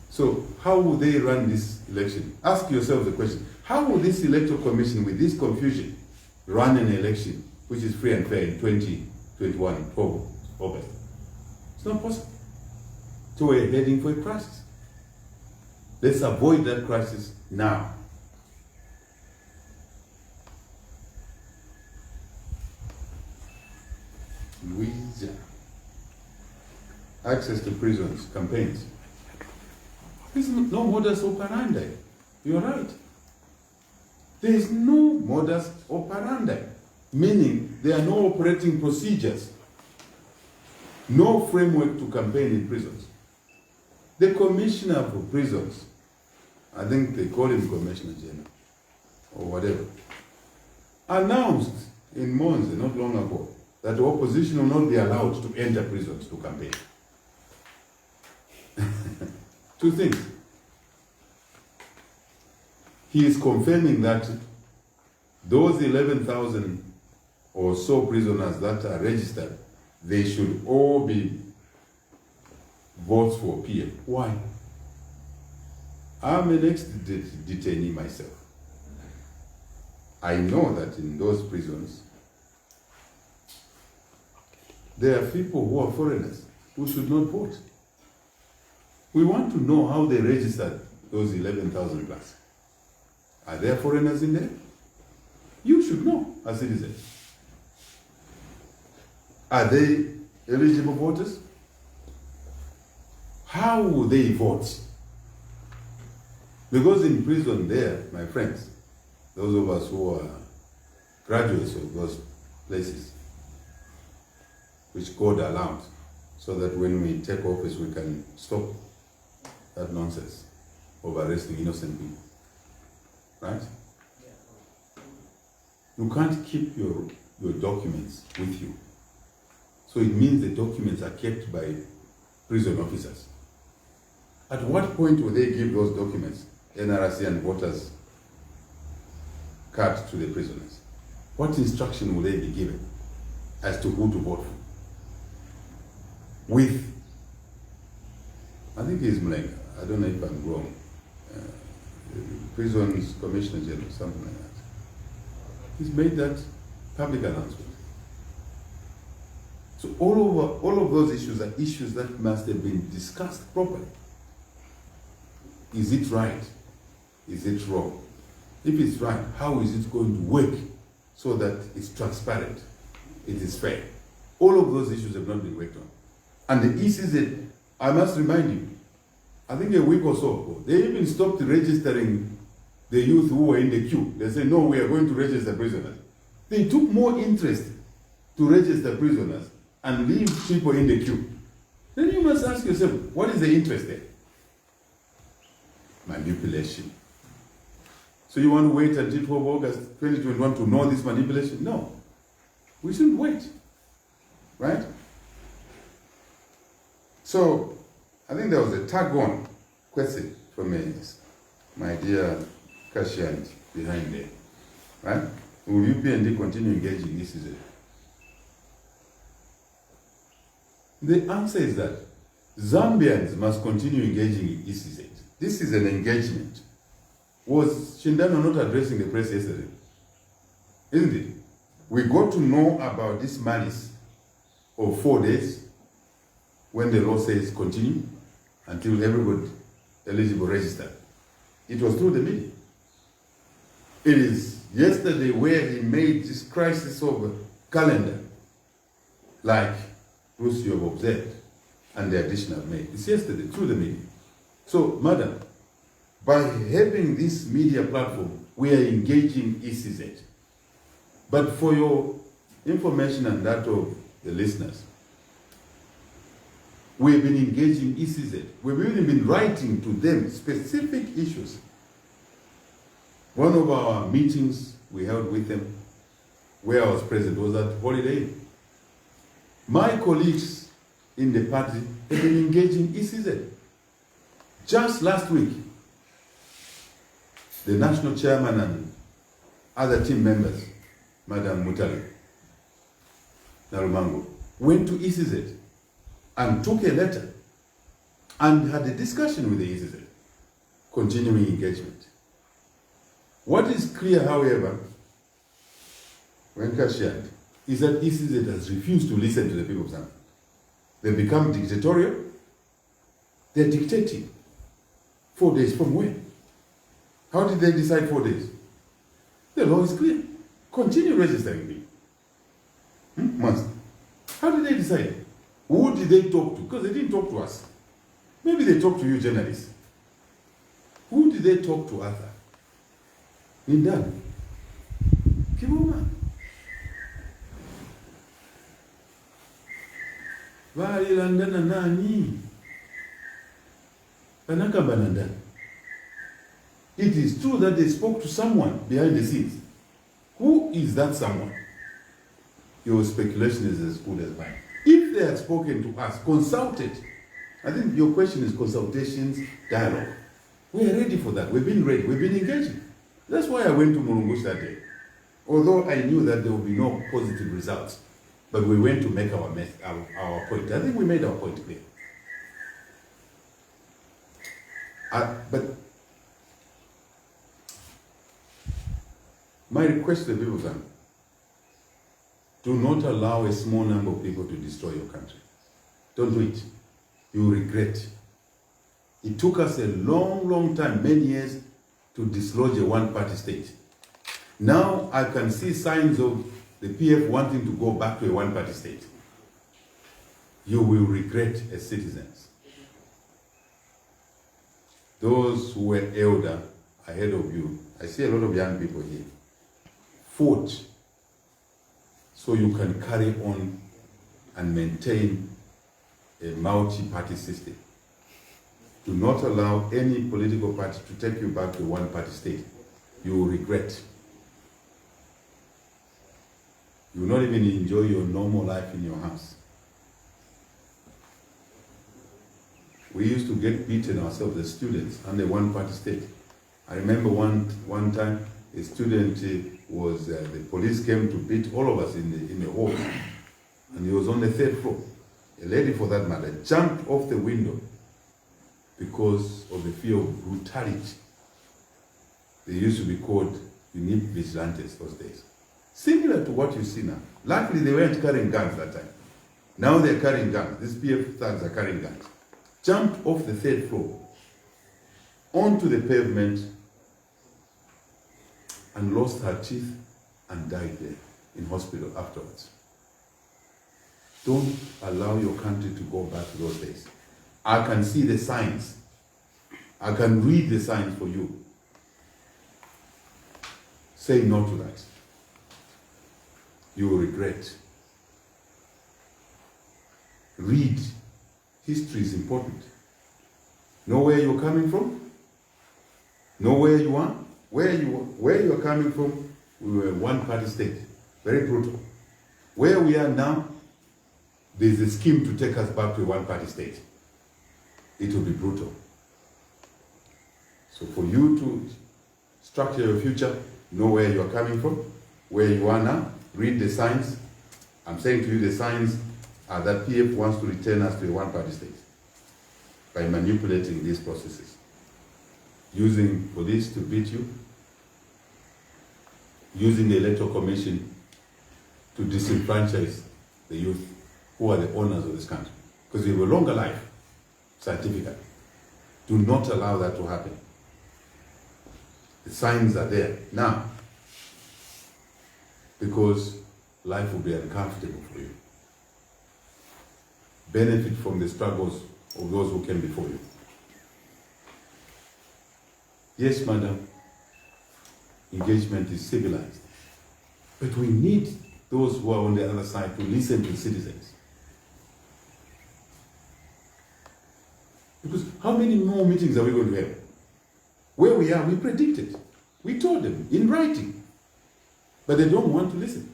So, how will they run this election? Ask yourself the question. How will this electoral commission, with this confusion, run an election which is free and fair in 2021, August? It's not possible. So we're heading for a crisis. Let's avoid that crisis now. Louisa. Access to prisons, campaigns. There's no modus operandi. You're right. There is no modus operandi, meaning there are no operating procedures, no framework to campaign in prisons. The Commissioner for Prisons, I think they call him Commissioner General, or whatever, announced in Monza not long ago that the opposition will not be allowed to enter prisons to campaign. Two things. He is confirming that those 11,000 or so prisoners that are registered, they should all be votes for PM. Why? I'm an ex-detainee myself. I know that in those prisons, there are people who are foreigners who should not vote. We want to know how they registered those 11,000 plus. Are there foreigners in there? You should know as citizens. Are they eligible voters? How will they vote? Because in prison there, my friends, those of us who are graduates of those places, which God allowed, so that when we take office we can stop that nonsense of arresting innocent people. Right? You can't keep your documents with you. So it means the documents are kept by prison officers. At what point will they give those documents, NRC and voters card, to the prisoners? What instruction will they be given as to who to vote for? With, I think he's Mlenga, I don't know if I'm wrong, Prisons Commissioner General, something like that. He's made that public announcement. So all of those issues are issues that must have been discussed properly. Is it right? Is it wrong? If it's right, how is it going to work so that it's transparent, it is fair? All of those issues have not been worked on. And the ECZ, I must remind you, I think a week or so ago, they even stopped registering the youth who were in the queue. They said, no, we are going to register prisoners. They took more interest to register prisoners and leave people in the queue. Then you must ask yourself, what is the interest there? Manipulation. So you want to wait until 12 August 2021 to know this manipulation? No. We shouldn't wait. Right? So, I think there was a tag-on question from my dear Kashian behind there. Right? Will UPND continue engaging ECZ? The answer is that Zambians must continue engaging in ECZ. This is an engagement. Was Shindano not addressing the press yesterday? Isn't it? We got to know about this malice of 4 days when the law says continue until everybody eligible registered. It was through the media. It is yesterday where he made this crisis of a calendar, like Bruce, you have observed, and the addition I've made. It's yesterday through the media. So, madam, by having this media platform, we are engaging ECZ. But for your information and that of the listeners, we've been engaging ECZ. We've even been writing to them specific issues. One of our meetings we held with them, where I was present, was at Holiday Inn. My colleagues in the party have been engaging ECZ. Just last week, the national chairman and other team members, Madam Mutali Narumango, went to ECZ and took a letter and had a discussion with the ECZ, continuing engagement. What is clear, however, when Kashian, is that ECZ has refused to listen to the people of Zambia. They become dictatorial. They're dictating. 4 days from when? How did they decide 4 days? The law is clear. Continue registering me. Must. How did they decide? Who did they talk to? Because they didn't talk to us. Maybe they talked to you journalists. Who did they talk to, Arthur? Nindani. Kiboma. Valilandana nani? Panakamba nandani. It is true that they spoke to someone behind the scenes. Who is that someone? Your speculation is as good as mine. If they had spoken to us, consulted, I think your question is consultations, dialogue. We are ready for that. We've been ready. We've been engaging. That's why I went to Mulungush that day. Although I knew that there would be no positive results, but we went to make our point. I think we made our point clear. But my request to the people is, do not allow a small number of people to destroy your country. Don't do it. You will regret. It took us a long, long time, many years, to dislodge a one-party state. Now I can see signs of the PF wanting to go back to a one-party state. You will regret as citizens. Those who were elder ahead of you, I see a lot of young people here, fought so you can carry on and maintain a multi-party system. Do not allow any political party to take you back to a one-party state. You will regret. You will not even enjoy your normal life in your house. We used to get beaten ourselves as students under one-party state. I remember one time a student the police came to beat all of us in the hall, and he was on the 3rd floor. A lady, for that matter, jumped off the window because of the fear of brutality. They used to be called unique vigilantes those days. Similar to what you see now. Luckily, they weren't carrying guns that time. Now they're carrying guns. These PF thugs are carrying guns. Jumped off the 3rd floor onto the pavement and lost her teeth and died there in hospital afterwards. Don't allow your country to go back to those days. I can see the signs. I can read the signs for you. Say no to that. You will regret. Read. History is important. Know where you're coming from. Know where you are. Where you are coming from, we were a one-party state. Very brutal. Where we are now, there's a scheme to take us back to a one-party state. It will be brutal. So for you to structure your future, know where you are coming from, where you are now, read the signs. I'm saying to you the signs are that PF wants to return us to a one-party state by manipulating these processes, using police to beat you, using the Electoral Commission to disenfranchise the youth who are the owners of this country, because they have a longer life, scientifically. Do not allow that to happen. The signs are there now, because life will be uncomfortable for you. Benefit from the struggles of those who came before you. Yes, madam, engagement is civilized. But we need those who are on the other side to listen to citizens. Because how many more meetings are we going to have? Where we are, we predicted. We told them in writing. But they don't want to listen.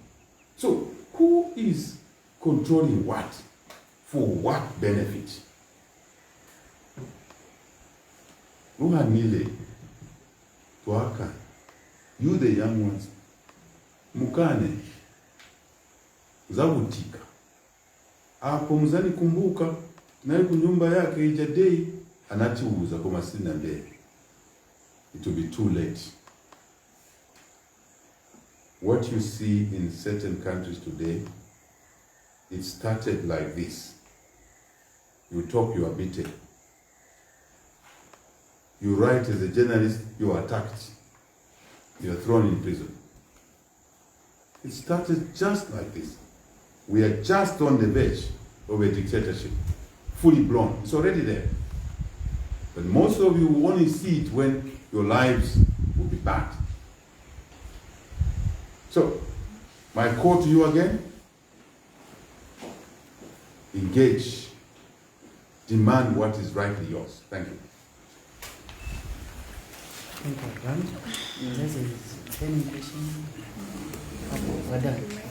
So who is controlling what? For what benefit? Uhamile, Tuaka, you the young ones, Mukane, Zabutika. Apo mzani kumbuka, naye kunyumba yake ijadei, anatiuza kwa sina mbele. It will be too late. What you see in certain countries today, it started like this. You talk, you are beaten. You write as a journalist, you are attacked. You are thrown in prison. It started just like this. We are just on the verge of a dictatorship, fully blown. It's already there. But most of you will only see it when your lives will be bad. So, my call to you again, engage, demand what is rightly yours. Thank you. Thank you, Grant. There's a question. Well done.